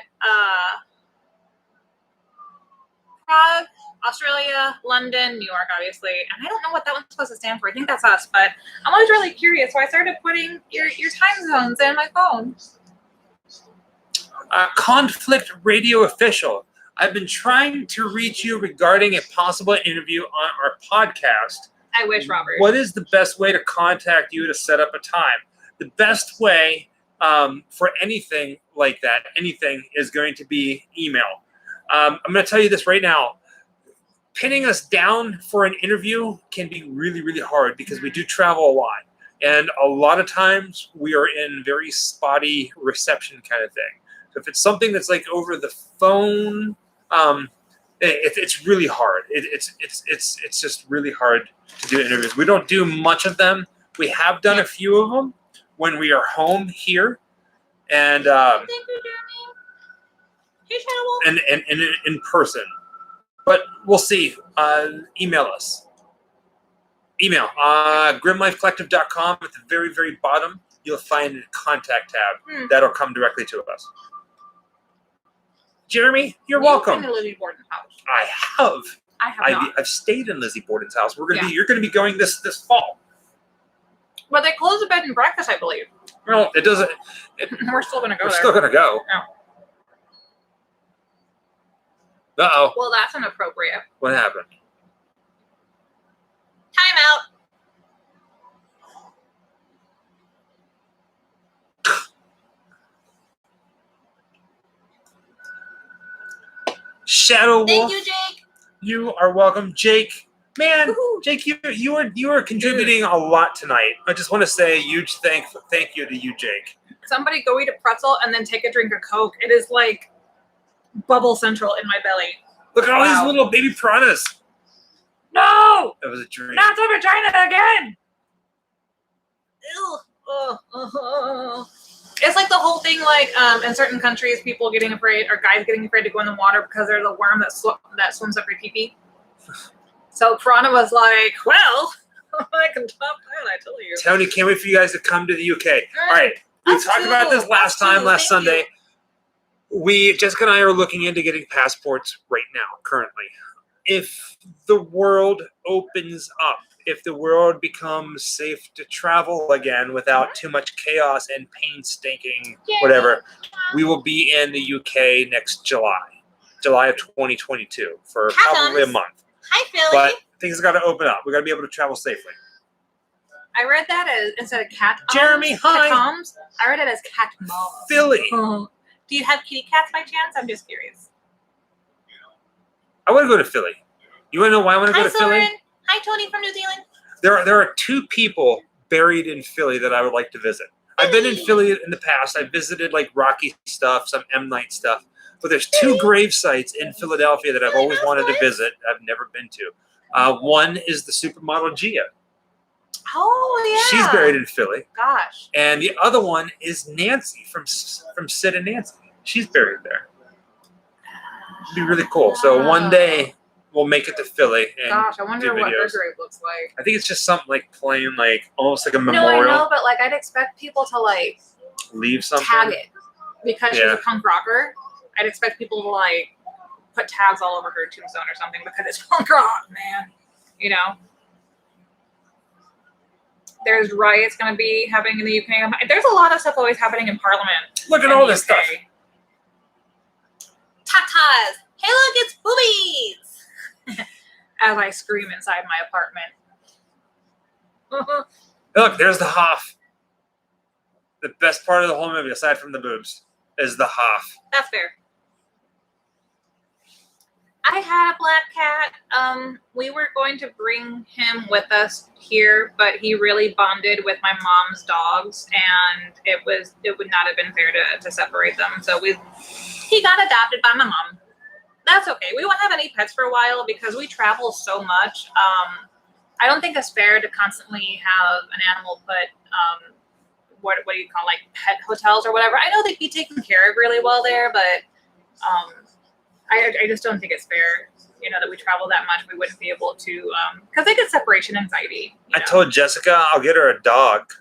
Prague, Australia, London, New York, obviously, and I don't know what that one's supposed to stand for. I think that's us, but I'm always really curious, so I started putting your time zones in my phone. Conflict Radio Official. I've been trying to reach you regarding a possible interview on our podcast. I wish, Robert. What is the best way to contact you to set up a time? The best way for anything like that, anything, is going to be email. I'm going to tell you this right now. Pinning us down for an interview can be really, really hard because we do travel a lot. And a lot of times we are in very spotty reception kind of thing. So if it's something that's like over the phone, it's really hard. It's just really hard to do interviews. We don't do much of them. We have done a few of them when we are home here, and Thank you, Jeremy. Hey, Shadow. and in person. But we'll see. Email us. Email grimlifecollective.com. At the very, very bottom, you'll find a contact tab that'll come directly to us. Jeremy, you're welcome. You've been to Lizzie Borden's house. I have. I have not. I've stayed in Lizzie Borden's house. You're going to be going this fall. But they closed the bed and breakfast, I believe. Well, it doesn't. We're still going to go We're there. still going to go. No. Uh-oh. Well, that's inappropriate. What happened? Time out. Shadow Wolf. Thank you, Jake. You are welcome, Jake. Man, Woo-hoo. Jake, you are contributing a lot tonight. I just want to say a huge thank you to you, Jake. Somebody go eat a pretzel and then take a drink of Coke. It is like bubble central in my belly. Look at all these little baby piranhas. No! That was a dream. Not the vagina again! Ew. It's like the whole thing, like in certain countries, people getting afraid, or guys getting afraid to go in the water because there's a worm that swims up your pee-pee. So Piranha was like, well, I can top that, I tell you. Tony, can't wait for you guys to come to the UK. All right. We talked about this last Sunday. Jessica and I are looking into getting passports right now, currently. If the world opens up, if the world becomes safe to travel again without too much chaos and painstaking whatever, we will be in the UK next July of 2022 for probably a month. Hi, Philly. But things got to open up. We got to be able to travel safely. I read that as instead of cat. Jeremy, hi. Catoms, I read it as cat moms. Philly. Do you have kitty cats by chance? I'm just curious. I want to go to Philly. You want to know why I want to go to Soren. Philly? Hi, Tony from New Zealand. There are two people buried in Philly that I would like to visit. I've been in Philly in the past. I've visited like Rocky stuff, some M. Night stuff. But there's two grave sites in Philadelphia that I've always wanted to visit. I've never been to. One is the supermodel Gia. Oh, yeah. She's buried in Philly. Gosh. And the other one is Nancy from Sid and Nancy. She's buried there. It'd be really cool. So one day we'll make it to Philly. And gosh, I wonder what her videos. grave looks like. I think it's just something like plain, like almost like a memorial. No, I know, but like I'd expect people to like leave something. tag it because she's a punk rocker. I'd expect people to like put tags all over her tombstone or something because it's punk rock, man. You know. There's riots going to be happening in the UK. There's a lot of stuff always happening in Parliament. Look at all this stuff. Tatas. Hey, look, it's boobies. As I scream inside my apartment. Look, there's the Hoff. The best part of the whole movie, aside from the boobs, is the Hoff. That's fair. I had a black cat. We were going to bring him with us here, but he really bonded with my mom's dogs, and it would not have been fair to separate them. So he got adopted by my mom. That's okay. We won't have any pets for a while because we travel so much. I don't think it's fair to constantly have an animal put what do you call, like, pet hotels or whatever. I know they'd be taken care of really well there, but I just don't think it's fair, that we travel that much. We wouldn't be able to, because they get separation anxiety. I told Jessica I'll get her a dog,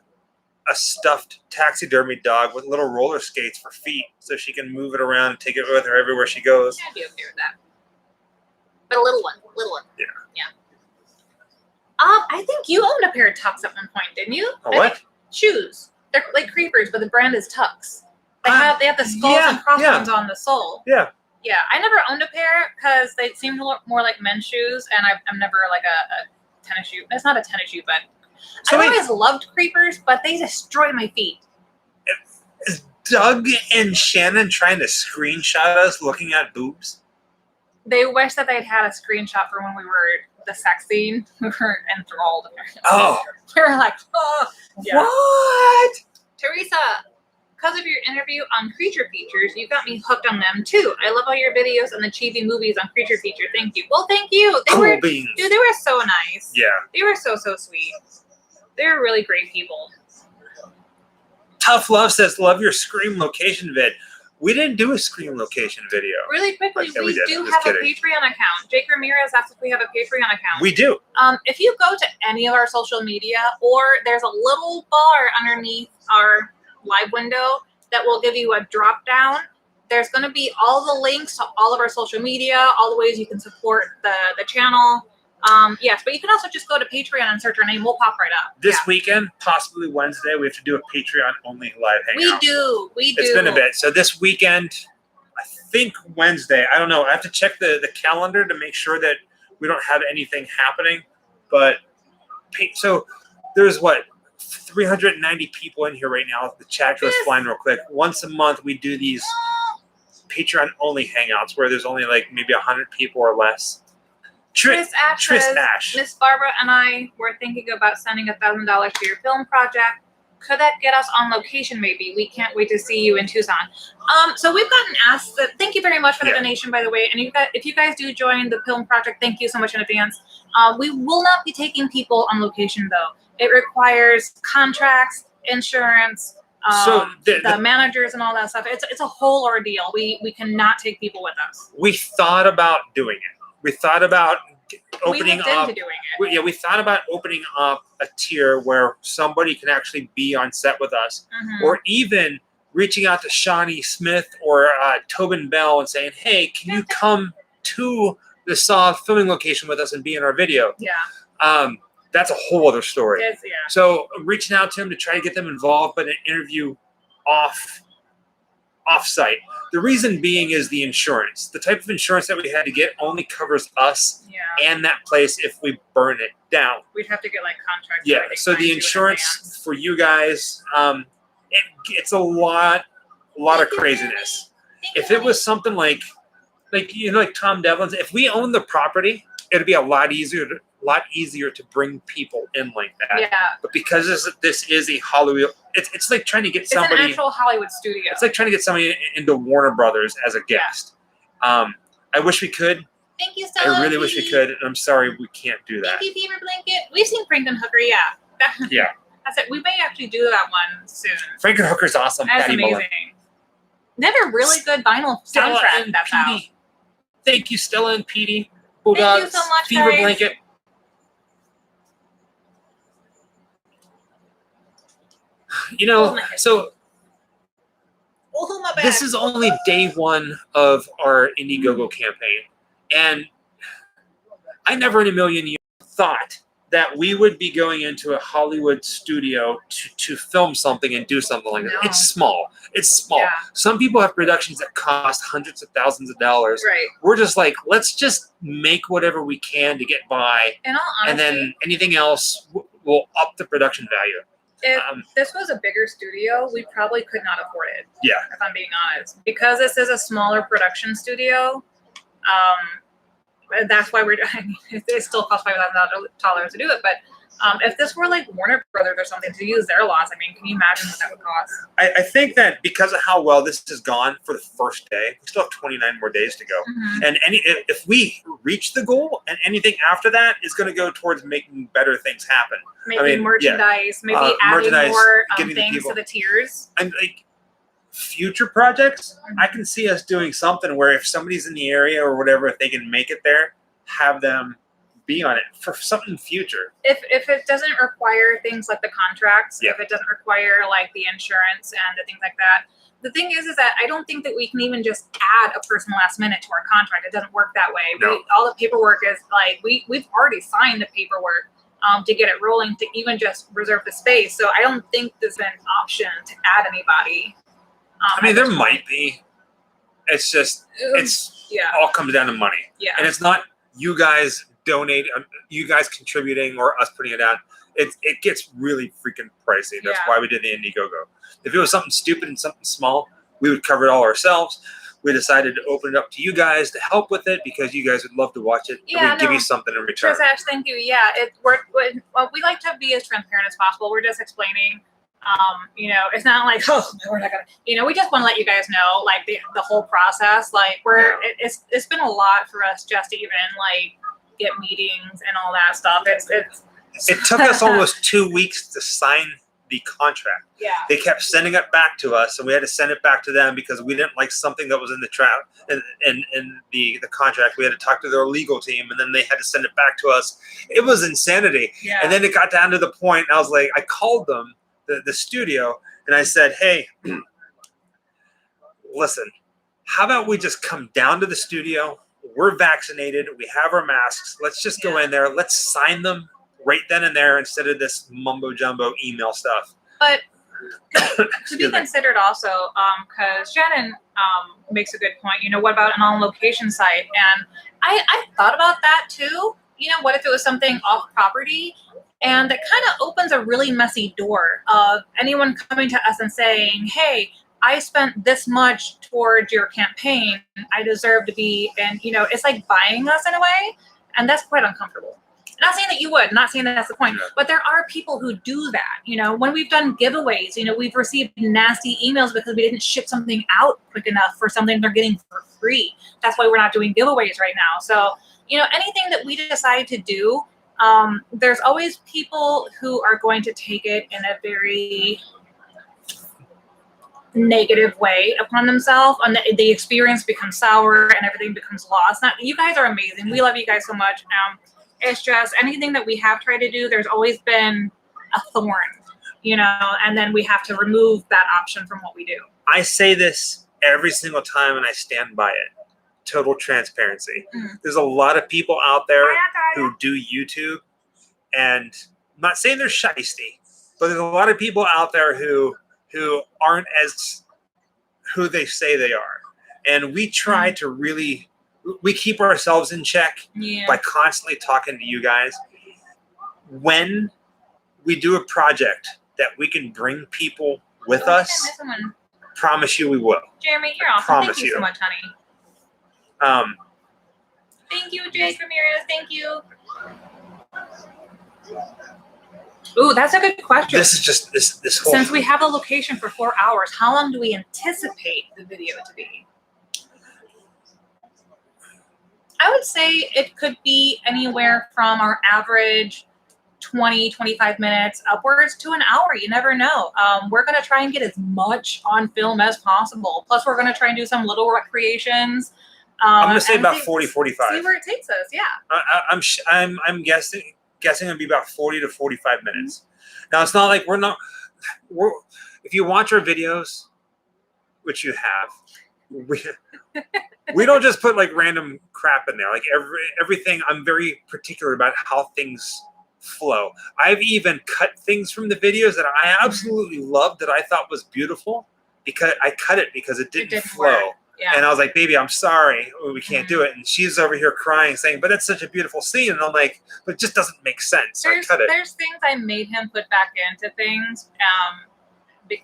a stuffed taxidermy dog with little roller skates for feet, so she can move it around and take it with her everywhere she goes. I'd be okay with that. But a little one. Yeah. I think you owned a pair of Tux at one point, didn't you? What? Shoes. They're like creepers, but the brand is Tux. They have the skulls and crossbones on the sole. Yeah. Yeah, I never owned a pair because they seemed to look more like men's shoes, and I'm never like a tennis shoe. It's not a tennis shoe, but I always loved creepers, but they destroy my feet. Is Doug and Shannon trying to screenshot us looking at boobs? They wish that they'd had a screenshot for when we were the sex scene. We were enthralled. Oh. We were like, oh. Yeah. What? Teresa, because of your interview on Creature Features, you got me hooked on them too. I love all your videos and the cheesy movies on Creature Feature. Thank you. Well, thank you. They were so nice. Yeah. They were so sweet. They were really great people. Tough Love says, love your Scream location vid. We didn't do a Scream location video. Really quickly, Okay, we do have a Patreon account. Jake Ramirez asked if we have a Patreon account. We do. If you go to any of our social media, or there's a little bar underneath our live window that will give you a drop down. There's going to be all the links to all of our social media, all the ways you can support the channel. Yes, but you can also just go to Patreon and search our name. We'll pop right up. This weekend, possibly Wednesday, we have to do a Patreon-only live hangout. We do. It's been a bit. So this weekend, I think Wednesday, I don't know. I have to check the calendar to make sure that we don't have anything happening. But, so there's, 390 people in here right now. The chat goes flying real quick. Once a month, we do these Patreon-only hangouts where there's only maybe 100 people or less. Trish Ash. Miss Barbara and I were thinking about sending $1,000 for your film project. Could that get us on location maybe? We can't wait to see you in Tucson. So we've gotten asked that. Thank you very much for the donation, by the way. And if you guys do join the film project, thank you so much in advance. We will not be taking people on location, though. It requires contracts, insurance, so the managers and all that stuff. It's a whole ordeal. We cannot take people with us. We thought about doing it. We thought about opening up. We thought about opening up a tier where somebody can actually be on set with us, or even reaching out to Shawnee Smith or Tobin Bell and saying, "Hey, can you come to the Saw filming location with us and be in our video?" Yeah. That's a whole other story. Yeah. So reaching out to them to try to get them involved, but an interview off-site. The reason being is the insurance. The type of insurance that we had to get only covers us and that place if we burn it down. We'd have to get contracts. Yeah, so the insurance for you guys, it's a lot of craziness. If it was something like Tom Devlin's, if we owned the property, it'd be a lot easier to bring people in like that. Yeah. But because this is a Hollywood, it's like trying to get somebody. It's an actual Hollywood studio. It's like trying to get somebody into Warner Brothers as a guest. Yeah. I wish we could. Thank you, Stella. I really wish we could. And I'm sorry we can't do that. Thank you, Fever Blanket. We've seen Frankenhooker, yeah. Yeah. That's it. We may actually do that one soon. Frankenhooker's awesome. That's amazing. They have a really good vinyl soundtrack that's out. Thank you, Stella and Petey. Thank you so much, Fever guys. Blanket. So this is only day one of our Indiegogo campaign. And I never in a million years thought that we would be going into a Hollywood studio to film something and do something like that. It's small. Yeah. Some people have productions that cost hundreds of thousands of dollars. Right. We're just like, let's just make whatever we can to get by. In all honesty, and then anything else will up the production value. If this was a bigger studio, we probably could not afford it. Yeah. If I'm being honest. Because this is a smaller production studio, that's why we're doing it. Still costs $5,000 to do it, but if this were like Warner Brothers or something to use their loss, I mean, can you imagine what that would cost? I think that because of how well this has gone for the first day, we still have 29 more days to go. And if we reach the goal, and anything after that is going to go towards making better things happen. Making merchandise, maybe adding more things to the tiers. And like future projects, I can see us doing something where if somebody's in the area or whatever, if they can make it there, have them be on it for something future. If it doesn't require things like the contracts, if it doesn't require like the insurance and the things like that, the thing is that I don't think that we can even just add a person last minute to our contract. It doesn't work that way. No. All the paperwork is like we've already signed the paperwork to get it rolling to even just reserve the space. So I don't think there's an option to add anybody. I mean, there might be. It's just all comes down to money. Yeah, and it's not you guys donate, you guys contributing or us putting it out. It gets really freaking pricey. That's why we did the Indiegogo. If it was something stupid and something small, we would cover it all ourselves. We decided to open it up to you guys to help with it because you guys would love to watch it. And we'd give you something in return. Trish, thank you. Yeah, we like to be as transparent as possible. We're just explaining. It's not like, we're not gonna. We just want to let you guys know, like the whole process. Like it's been a lot for us just to even like get meetings and all that stuff. It took us almost 2 weeks to sign the contract. Yeah. They kept sending it back to us, and we had to send it back to them because we didn't like something that was in the contract. We had to talk to their legal team, and then they had to send it back to us. It was insanity. Yeah. And then it got down to the point, I was like, I called them, the studio, and I said, hey, listen, how about we just come down to the studio? We're vaccinated. We have our masks. Let's just go in there. Let's sign them right then and there instead of this mumbo jumbo email stuff. But to be considered also, because Shannon makes a good point. What about an on-location site? And I thought about that too. What if it was something off property? And that kind of opens a really messy door of anyone coming to us and saying, hey, I spent this much towards your campaign. I deserve to be, and it's like buying us in a way, and that's quite uncomfortable. Not saying that you would, not saying that that's the point, but there are people who do that. When we've done giveaways, we've received nasty emails because we didn't ship something out quick enough for something they're getting for free. That's why we're not doing giveaways right now. So, anything that we decide to do, there's always people who are going to take it in a very negative way upon themselves, and the experience becomes sour and everything becomes lost. You guys are amazing. We love you guys so much. It's just anything that we have tried to do, there's always been a thorn, and then we have to remove that option from what we do. I say this every single time and I stand by it. Total transparency. There's a lot of people out there who do YouTube, and I'm not saying they're shysty, but there's a lot of people out there who aren't as who they say they are. And we try to really, we keep ourselves in check by constantly talking to you guys. When we do a project that we can bring people with us, promise you we will. Jeremy, you're awesome. Thank you so much, honey. Thank you, Jake Ramirez. Thank you. Ooh, that's a good question. This is just this whole. Since we have a location for 4 hours, how long do we anticipate the video to be? I would say it could be anywhere from our average 20, 25 minutes upwards to an hour. You never know. We're going to try and get as much on film as possible. Plus, we're going to try and do some little recreations. I'm going to say about 40, 45. See where it takes us. Yeah. I'm guessing it'll be about 40 to 45 minutes. Now, it's not like we're if you watch our videos, which you have, we don't just put like random crap in there. Like everything, I'm very particular about how things flow. I've even cut things from the videos that I absolutely loved that I thought was beautiful because I cut it because it didn't flow. Work. Yeah. And I was like, baby, I'm sorry, we can't do it. And she's over here crying, saying, but it's such a beautiful scene. And I'm like, but it just doesn't make sense. So I cut it. There's things I made him put back into things,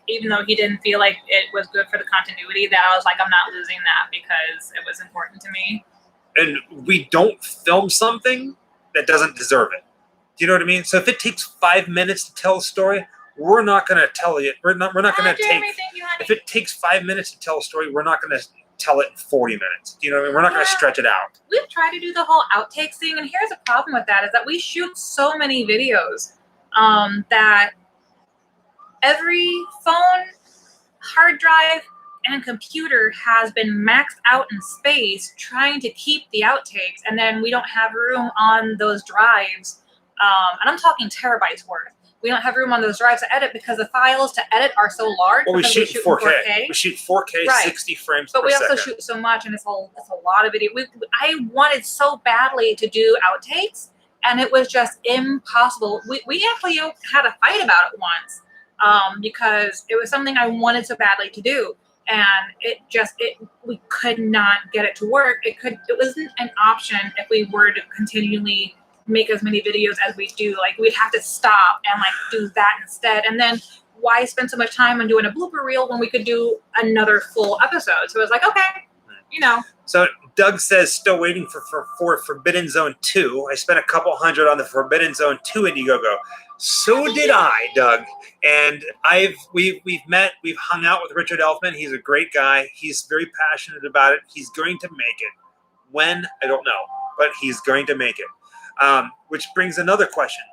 even though he didn't feel like it was good for the continuity, that I was like, I'm not losing that because it was important to me. and we don't film something that doesn't deserve it. Do you know what I mean? So if it takes 5 minutes to tell a story, we're not going to tell it. We're not going to take. Jeremy, thank you, honey. If it takes 5 minutes to tell a story, we're not going to tell it in 40 minutes. Do you know what I mean? We're not going to stretch it out. We've tried to do the whole outtakes thing, and here's the problem with that is that we shoot so many videos that every phone, hard drive, and computer has been maxed out in space trying to keep the outtakes, and then we don't have room on those drives. And I'm talking terabytes worth. We don't have room on those drives to edit because the files to edit are so large. Well, we shoot 4K. We shoot 4K, right. 60 frames per second. But we also shoot so much, and it's a lot of video. I wanted so badly to do outtakes, and it was just impossible. We actually had a fight about it once because it was something I wanted so badly to do. And we could not get it to work. It wasn't an option if we were to continually make as many videos as we do. Like, we'd have to stop and like do that instead. And then why spend so much time on doing a blooper reel when we could do another full episode? So I was like, okay, you know. So Doug says, still waiting for Forbidden Zone 2. I spent a couple $100 on the Forbidden Zone 2 Indiegogo. So did I, Doug. And we've met, we've hung out with Richard Elfman. He's a great guy. He's very passionate about it. He's going to make it. When? I don't know. But he's going to make it. Which brings another question.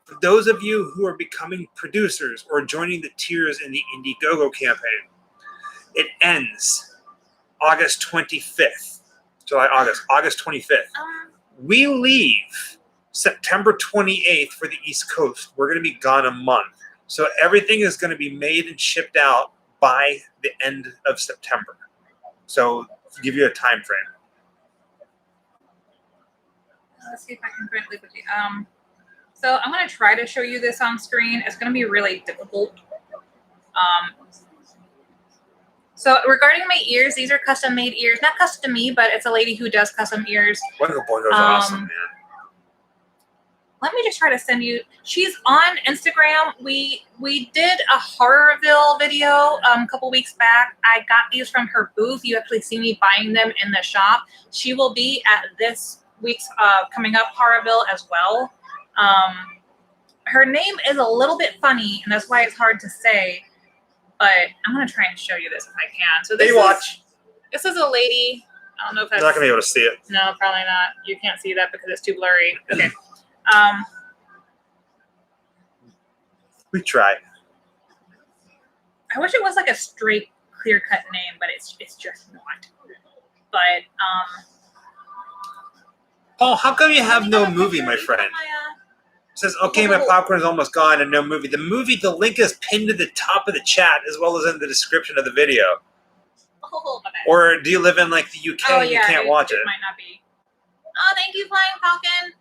For those of you who are becoming producers or joining the tiers in the Indiegogo campaign, it ends August 25th. August 25th. We leave September 28th for the East Coast. We're going to be gone a month. So everything is going to be made and shipped out by the end of September. So to give you a time frame. Let's see if I can print Liberty. So I'm going to try to show you this on screen. It's going to be really difficult. So regarding my ears, these are custom made ears. Not custom to me, but it's a lady who does custom ears. Boingo Boingo's awesome, man. Let me just try to send you. She's on Instagram. We did a Horrorville video a couple weeks back. I got these from her booth. You actually see me buying them in the shop. She will be at this week's coming up Horrorville as well. Her name is a little bit funny, and that's why it's hard to say. But I'm gonna try and show you this if I can. So this is a lady. I don't know if that's. You're not gonna be able to see it. No, probably not. You can't see that because it's too blurry. Okay. We tried. I wish it was like a straight, clear-cut name, but it's just not. But Paul, how come you have no movie, my friend? It says, okay, my popcorn is almost gone and no movie. The link is pinned to the top of the chat as well as in the description of the video. Oh, my bad. Or do you live in like the UK and you can't watch it? It might not be. Oh, thank you, Flying Falcon.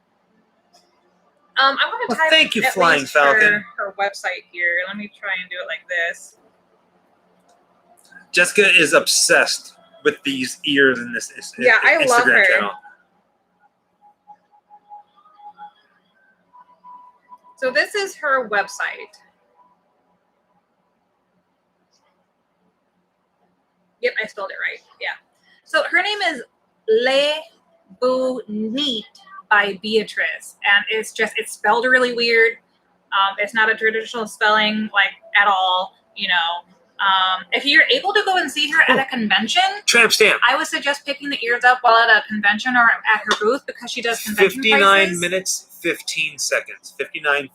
I'm going to type thank you, Flying Falcon. Her website here. Let me try and do it like this. Jessica is obsessed with these ears in this I love her. channel. So this is her website. Yep, I spelled it right. Yeah. So her name is Le Bonite by Beatrice, and it's spelled really weird. It's not a traditional spelling like at all. You know, if you're able to go and see her at a convention, tramp stamp. I would suggest picking the ears up while at a convention or at her booth because she does convention 59 prices. minutes, 15 seconds. 59:15.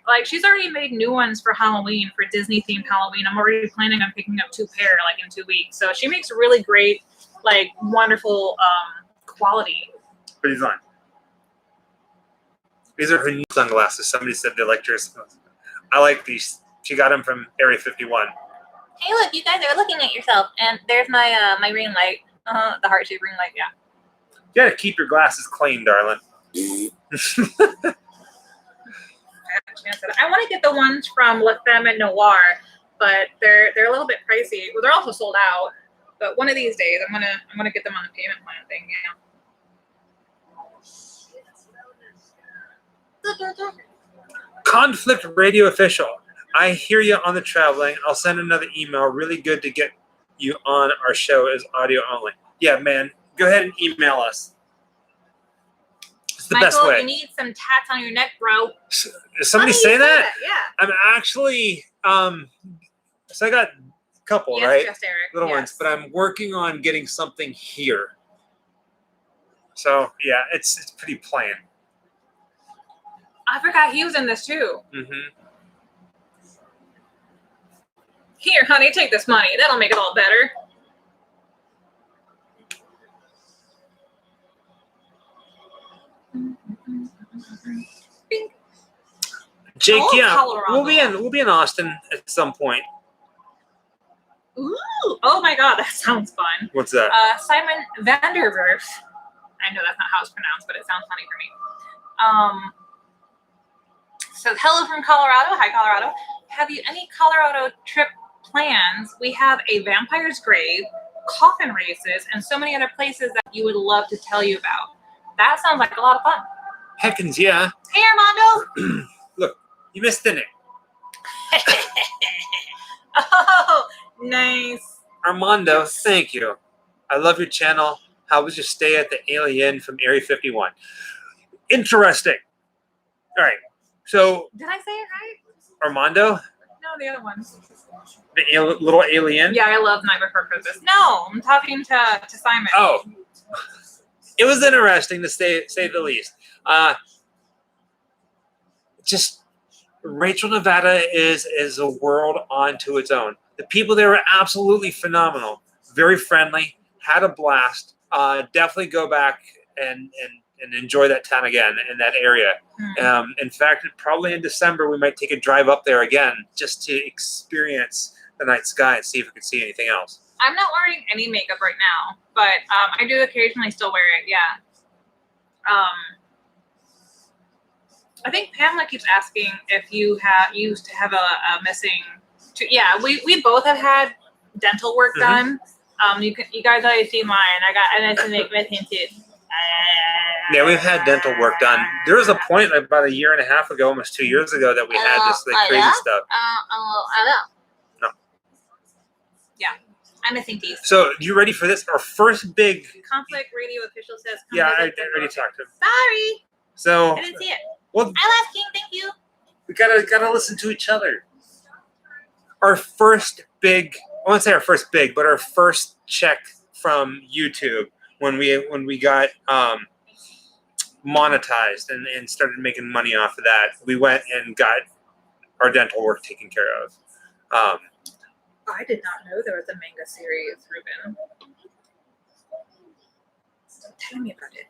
Like, she's already made new ones for Halloween, for Disney themed Halloween. I'm already planning on picking up 2 pair like in 2 weeks. So she makes really great, like, wonderful quality. Pretty fun. These are her new sunglasses. Somebody said they liked yours. I like these. She got them from Area 51. Hey, look, you guys are looking at yourself. And there's my my ring light. The heart-shaped ring light, yeah. You gotta keep your glasses clean, darling. I want to get the ones from La Femme and Noir, but they're a little bit pricey. Well, they're also sold out. But one of these days, I'm gonna get them on the payment plan thing. Yeah. Conflict Radio Official. I hear you on the traveling. I'll send another email. Really good to get you on our show as audio only. Yeah, man. Go ahead and email us. the best way. You need some tats on your neck, bro. Does somebody say that? Yeah. I'm actually, so I got a couple, yes, right? Just Eric. Little yes. ones, but I'm working on getting something here. So yeah, it's pretty plain. I forgot he was in this too. Mm-hmm. Here, honey, take this money. That'll make it all better. Jake, yeah, Colorado. we'll be in Austin at some point. Ooh! Oh my God, that sounds fun. What's that? Simon Vanderwerf. I know that's not how it's pronounced, but it sounds funny for me. So hello from Colorado. Hi, Colorado. Have you any Colorado trip plans? We have a vampire's grave, coffin races, and so many other places that you would love to tell you about. That sounds like a lot of fun. Heckins, yeah. Hey, Armando. Look, you missed in it. Oh, nice. Armando, thank you. I love your channel. How was your stay at the Alien from Area 51? Interesting. All right. So, did I say it right? Armando? No, the other one. The little alien? Yeah, I love Night Before Christmas. No, I'm talking to Simon. Oh. It was interesting to say the least. Just Rachel, Nevada is a world onto its own. The people there were absolutely phenomenal. Very friendly. Had a blast. Definitely go back and enjoy that town again in that area. In fact, probably in December we might take a drive up there again just to experience the night sky and see if we can see anything else. I'm not wearing any makeup right now, but I do occasionally still wear it. Yeah. I think Pamela keeps asking if you used to have a missing. Yeah, we both have had dental work done. You guys already see mine. I got a missing tooth. Yeah, we've had dental work done. There was a point about a year and a half ago, almost 2 years ago, that we had this crazy stuff. I know. No. Yeah, I'm missing teeth. So, you ready for this? Our first big Conflict Radio official says. Yeah, I already talked to him. Sorry. So I didn't see it. Well, I'm asking. Thank you. We gotta listen to each other. Our first big, I won't say our first big, but our first check from YouTube when we got monetized and started making money off of that, we went and got our dental work taken care of. I did not know there was a manga series, Ruben. Tell me about it.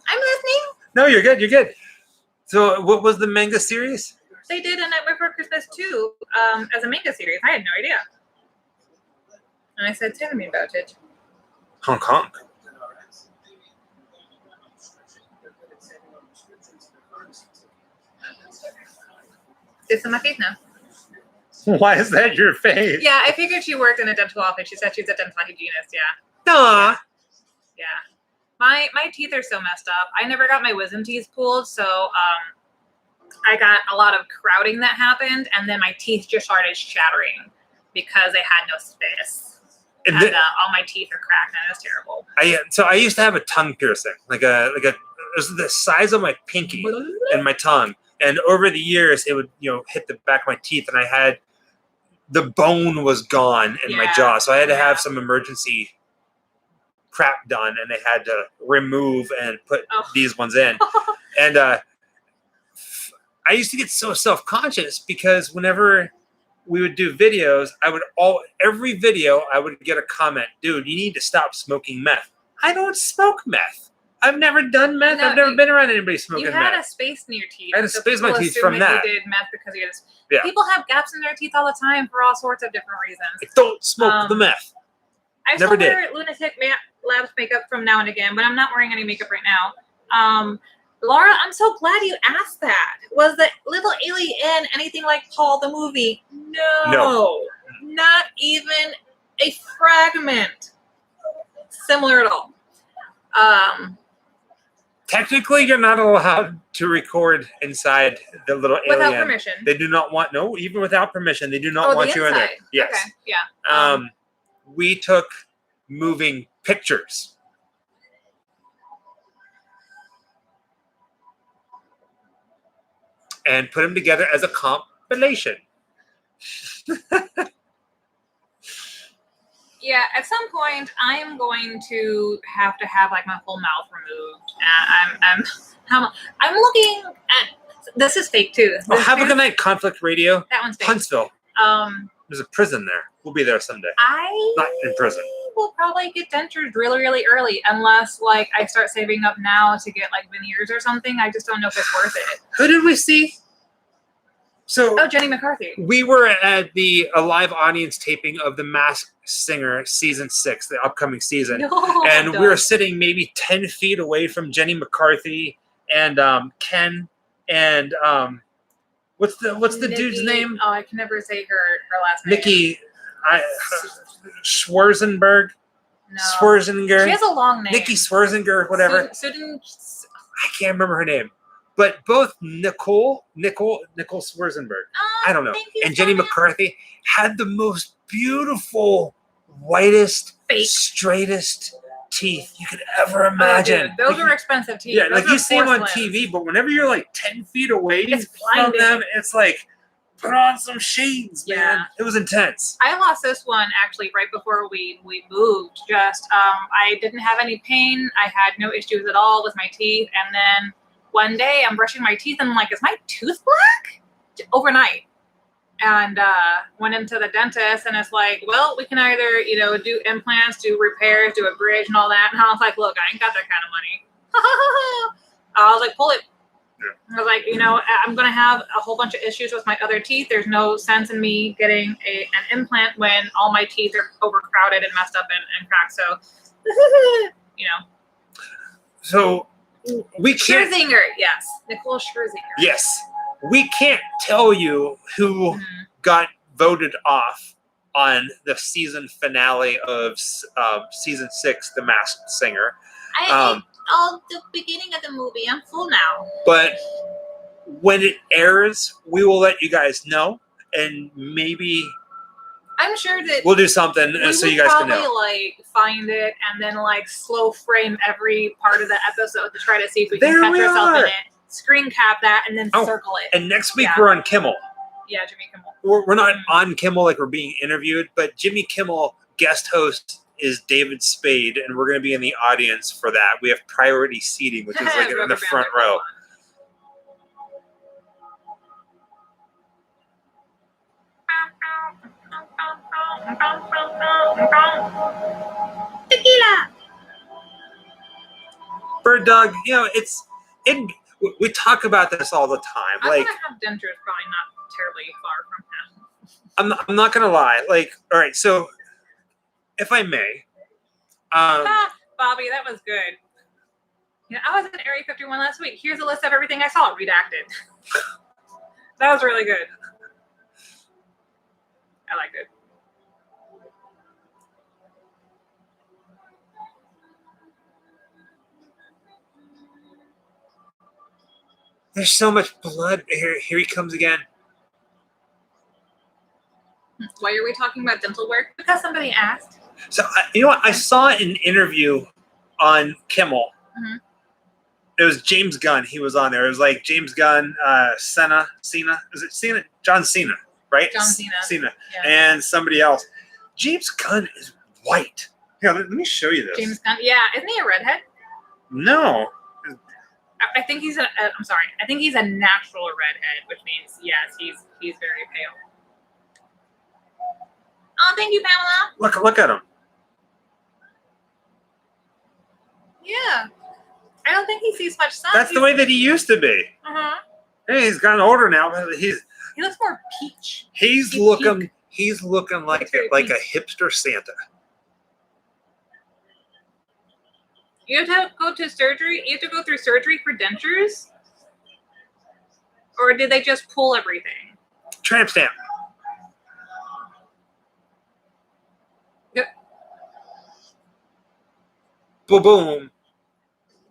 I'm listening. No, you're good. You're good. So, what was the manga series? They did A Night Before Christmas too, as a manga series. I had no idea. And I said, tell me about it. Hong Kong. This is my face now. Why is that your face? Yeah, I figured she worked in a dental office. She said she's a dental hygienist. Yeah. Aww. Yeah. My teeth are so messed up. I never got my wisdom teeth pulled, so I got a lot of crowding that happened, and then my teeth just started shattering because they had no space. And all my teeth are cracked, and it's terrible. So I used to have a tongue piercing, it was the size of my pinky and my tongue, and over the years it would hit the back of my teeth, and I had the bone was gone in my jaw, so I had to have some emergency crap done, and they had to remove and put these ones in. And I used to get so self-conscious because whenever we would do videos, every video I would get a comment, dude, you need to stop smoking meth. I don't smoke meth. I've never done meth. No, I've never been around anybody smoking meth. You had a space in your teeth. I had a space in my teeth from that. You did meth because you had People have gaps in their teeth all the time for all sorts of different reasons. I don't smoke the meth. I still wear Lunatic Labs makeup from now and again, but I'm not wearing any makeup right now. Laura, I'm so glad you asked that. Was the little alien anything like Paul the movie? No. Not even a fragment. Similar at all. Technically, you're not allowed to record inside the little alien. Without permission. They do not want, even without permission, they do not want you in there. Yes. Okay, yeah. We took moving pictures. and put them together as a compilation. Yeah, at some point, I am going to have like my whole mouth removed. I'm looking at. This is fake too. Have a good night, Conflict Radio. That one's fake. Huntsville. There's a prison there. We'll be there someday. Not in prison. Will probably get dentures really early, unless like I start saving up now to get like veneers or something. I just don't know if it's worth it. Who did we see? So Jenny McCarthy. We were at a live audience taping of The Masked Singer season 6, the upcoming season, and we were sitting maybe 10 feet away from Jenny McCarthy and Ken and what's the Nikki, dude's name? Oh, I can never say her last name. Nikki Schwarzenberg. No. Schwarzenegger. She has a long name. Nikki Schwarzenegger, whatever. I can't remember her name. But both Nicole Schwarzenberg, I don't know, and Jenny McCarthy had the most beautiful, whitest, straightest teeth you could ever imagine. Oh, dude, those are expensive teeth. Yeah, those like you see them on TV, but whenever you're like 10 feet away from them, it's like, put on some shades, man. Yeah. It was intense. I lost this one actually right before we moved. Just I didn't have any pain. I had no issues at all with my teeth, and then one day I'm brushing my teeth and I'm like, is my tooth black? Overnight. And went into the dentist and it's like, well, we can either, do implants, do repairs, do a bridge and all that. And I was like, look, I ain't got that kind of money. I was like, pull it. Yeah. I was like, I'm going to have a whole bunch of issues with my other teeth. There's no sense in me getting an implant when all my teeth are overcrowded and messed up and cracked. So, So we can't. Scherzinger, yes. Nicole Scherzinger. Yes. We can't tell you who got voted off on the season finale of season 6, The Masked Singer. I ate all the beginning of the movie. I'm full now. But when it airs, we will let you guys know, and maybe I'm sure that we'll do something so you guys can know. Probably find it and then slow frame every part of the episode to try to see if we can catch ourselves in it. Screen cap that and then circle it. And next week we're on Kimmel. Yeah, Jimmy Kimmel. We're not on Kimmel like we're being interviewed, but Jimmy Kimmel guest host is David Spade, and we're going to be in the audience for that. We have priority seating, which is like in the front row. Tequila. Bird dog, we talk about this all the time. I'm gonna have dentures probably not terribly far from now. I'm not gonna lie. All right, so if I may, Bobby, that was good. I was in Area 51 last week. Here's a list of everything I saw redacted. That was really good. I liked it. There's so much blood. Here he comes again. Why are we talking about dental work? Because somebody asked. So, you know what? I saw an interview on Kimmel. Mm-hmm. It was James Gunn. He was on there. It was like James Gunn, Cena. Is it Cena? John Cena, right? John Cena. Cena. Yeah. And somebody else. James Gunn is white. Here, let me show you this. James Gunn. Yeah. Isn't he a redhead? No. I think he's I'm sorry. I think he's a natural redhead, which means yes, he's very pale. Oh, thank you, Pamela. Look at him. Yeah. I don't think he sees much sun. That's the way that he used to be. Uh-huh. Hey, he's gotten older now, but he looks more peach. He's looking like a hipster Santa. You have to go to surgery? You have to go through surgery for dentures? Or did they just pull everything? Tramp stamp. Yep. Boom, boom.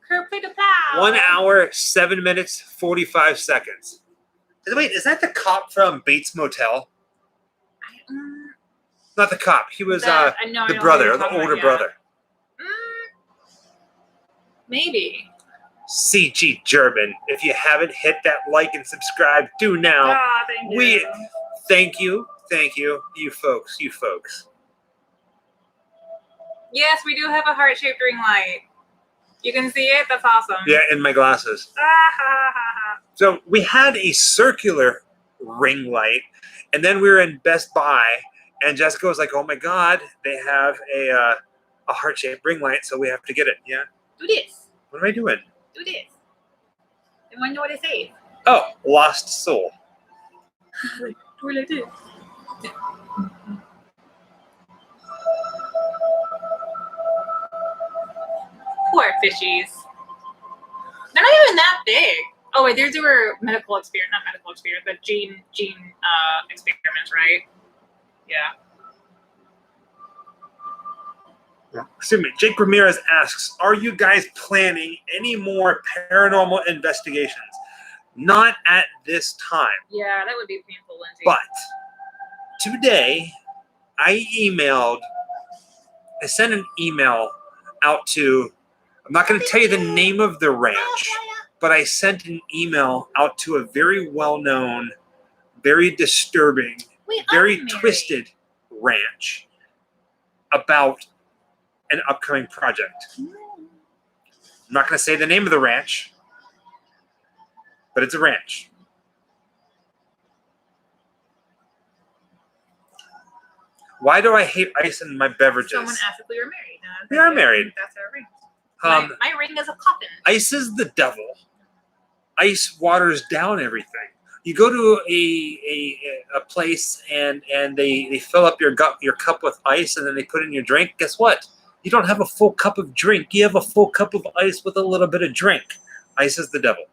Curfew to plow. 1 hour, 7 minutes, 45 seconds. Wait, is that the cop from Bates Motel? Not the cop. He was the brother, the older brother. Maybe. CG German. If you haven't hit that like and subscribe, do now. Thank you. Thank you, you folks. Yes, we do have a heart-shaped ring light. You can see it? That's awesome. Yeah, in my glasses. So we had a circular ring light, and then we were in Best Buy, and Jessica was like, "Oh my God, they have a heart-shaped ring light, so we have to get it." Yeah. Do this. What am I doing? Do this. I want to know what it says. Oh, Lost Soul. Do it like this. Poor fishies. They're not even that big. Oh wait, these were not medical experiments, but gene experiments, right? Yeah. Excuse me. Jake Ramirez asks, "Are you guys planning any more paranormal investigations?" Not at this time. Yeah, that would be painful, Lindsay. But today, I sent an email out to, I'm not going to tell you the name of the ranch, but I sent an email out to a very well-known, very disturbing, very twisted ranch about an upcoming project. I'm not going to say the name of the ranch, but it's a ranch. Why do I hate ice in my beverages? Someone asked if we were married. We are married. That's our ring. My ring is a coffin. Ice is the devil. Ice waters down everything. You go to a place and they fill up your cup with ice, and then they put in your drink. Guess what? You don't have a full cup of drink. You have a full cup of ice with a little bit of drink. Ice is the devil.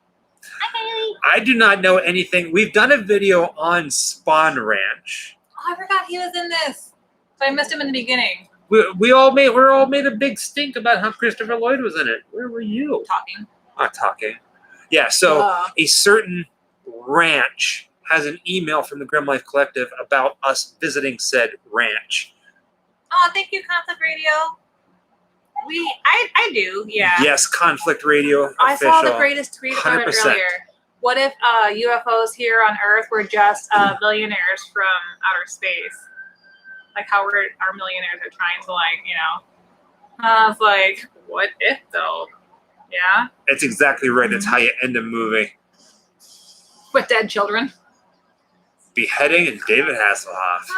I do not know anything. We've done a video on Spawn Ranch. Oh, I forgot he was in this. So I missed him in the beginning. We're all made a big stink about how Christopher Lloyd was in it. Where were you? Talking. Not talking. Yeah, so a certain ranch has an email from the Grim Life Collective about us visiting said ranch. Oh, thank you, Conflict Radio. I do, yeah. Yes, Conflict Radio. I official. saw the greatest tweet about it 100%. earlier. What if UFOs here on Earth were just billionaires from outer space? Like how our millionaires are trying to, like, you know. I was like, what if though? Yeah. That's exactly right. That's how you end a movie. With dead children. Beheading and David Hasselhoff.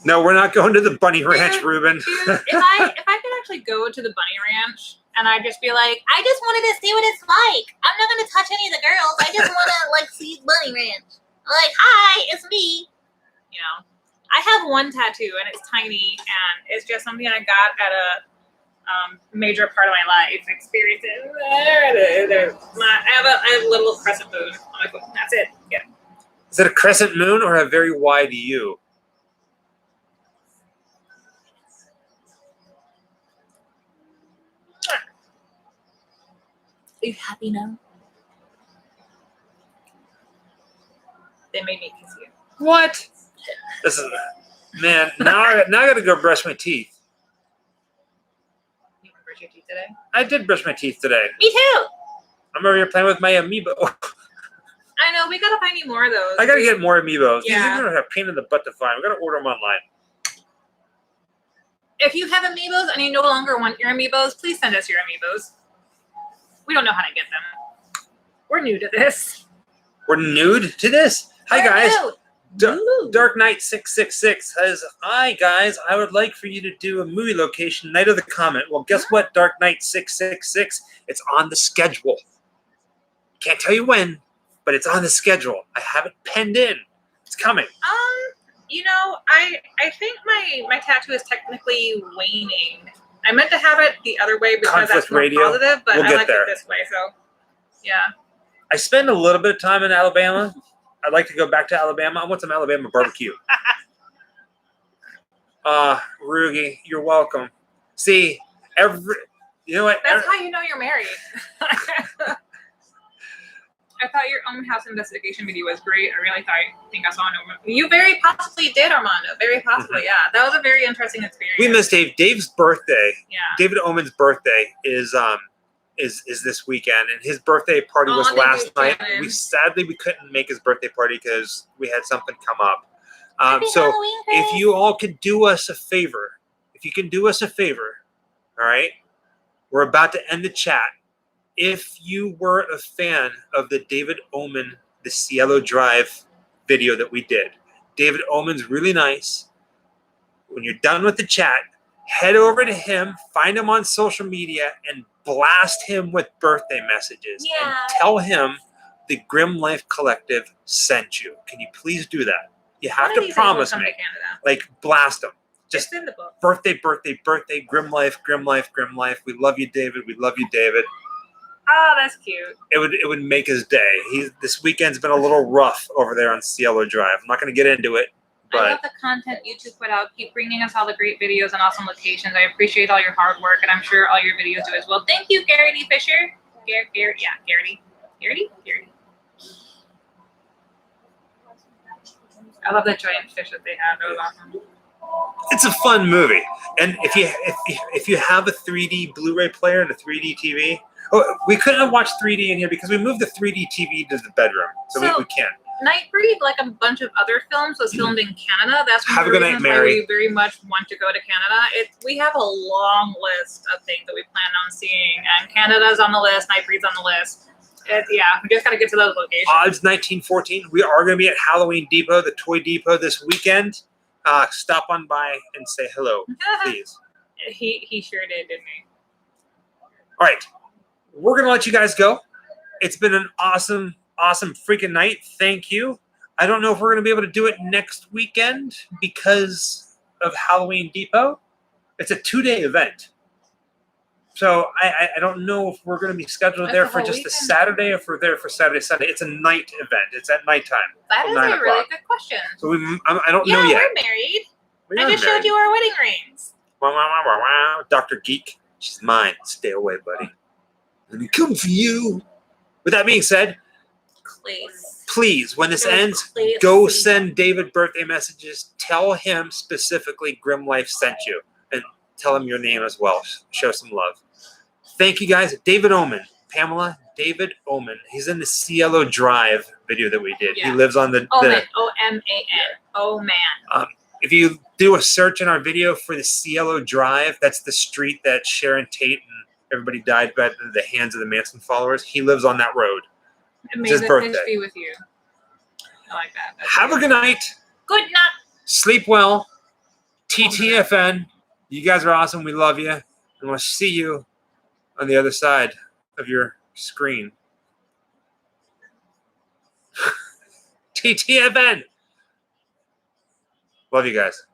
No, we're not going to the Bunny Ranch, Ruben. Dude, if I could actually go to the Bunny Ranch and I'd just be like, I just wanted to see what it's like. I'm not going to touch any of the girls. I just want to, like, see Bunny Ranch. Like, hi, it's me. You know, I have one tattoo and it's tiny and it's just something I got at a major part of my life experiences. I have a little crescent moon on my foot. That's it. Yeah. Is it a crescent moon or a very wide U? Are you happy now? They made me kiss you. What? This is, man, now I got to go brush my teeth. You want to brush your teeth today? I did brush my teeth today. Me too! I'm over here playing with my amiibo. I know, we gotta find you more of those. I gotta get more amiibos. Yeah. These are a pain in the butt to find. We gotta order them online. If you have amiibos and you no longer want your amiibos, please send us your amiibos. We don't know how to get them. We're new to this. We're nude to this? Hi, guys. Dark Knight 666 says, "Hi, guys. I would like for you to do a movie location Night of the Comet." Well, guess what, Dark Knight 666? It's on the schedule. Can't tell you when, but it's on the schedule. I have it penned in. It's coming. You know, I think my tattoo is technically waning. I meant to have it the other way because Conflict that's more Radio. positive, but We'll I get like there. it this way, so yeah. I spend a little bit of time in Alabama. I'd like to go back to Alabama. I want some Alabama barbecue. Rugi, you're welcome. See, you know what? That's how you know you're married. I thought your own house investigation video was great. I really think I saw it. You very possibly did, Armando. Very possibly, yeah. That was a very interesting experience. We missed Dave. Dave's birthday. Yeah. David Omen's birthday is is this weekend, and his birthday party was last night. We couldn't make his birthday party because we had something come up. So Halloween, if you all could do us a favor, all right, we're about to end the chat. If you were a fan of the David Omen, the Cielo Drive video that we did, David Omen's really nice. When you're done with the chat, head over to him, find him on social media, and blast him with birthday messages. Yeah. And tell him the Grim Life Collective sent you. Can you please do that? You have to promise me. Like, blast him. Just it's in the book. Birthday, Grim Life. We love you, David. We love you, David. Oh, that's cute. It would make his day. This weekend's been a little rough over there on Cielo Drive. I'm not going to get into it. But I love the content you two put out. Keep bringing us all the great videos and awesome locations. I appreciate all your hard work, and I'm sure all your videos do as well. Thank you, Garrity Fisher. Garrity. I love the giant fish that they had. That was awesome. It's a fun movie, and if you have a 3D Blu-ray player and a 3D TV, we couldn't have watched 3D in here because we moved the 3D TV to the bedroom, so we can't. Nightbreed, like a bunch of other films, was filmed in Canada. That's one of the reasons why we very much want to go to Canada. We have a long list of things that we plan on seeing, and Canada's on the list, Nightbreed's on the list. We just got to get to those locations. Odds 1914. We are going to be at Halloween Depot, the Toy Depot, this weekend. Stop on by and say hello, please. He sure did, didn't he? All right. We're going to let you guys go. It's been an awesome freaking night. Thank you. I don't know if we're going to be able to do it next weekend because of Halloween Depot. It's a 2-day event. So I don't know if we're going to be scheduled there for just a Saturday or if we're there for Saturday, Sunday. It's a night event. It's at nighttime. That is a really good question. So I don't know yet. Yeah, we're married. I just showed you our wedding rings. Dr. Geek. She's mine. Stay away, buddy. Let me come for you. With that being said, please, when this ends, go send David birthday messages. Tell him specifically Grim Life sent you. And tell him your name as well. Show some love. Thank you, guys. David Omen. Pamela, David Omen. He's in the Cielo Drive video that we did. Yeah. He lives on the... Omen. O-M-A-N. Oh, man. If you do a search in our video for the Cielo Drive, that's the street that Sharon Tate and everybody died by the hands of the Manson followers. He lives on that road. It's his birthday. Be with you. I like that. Have a good night. Good night. Sleep well. TTFN. You guys are awesome. We love you. And we'll see you on the other side of your screen. TTFN. Love you guys.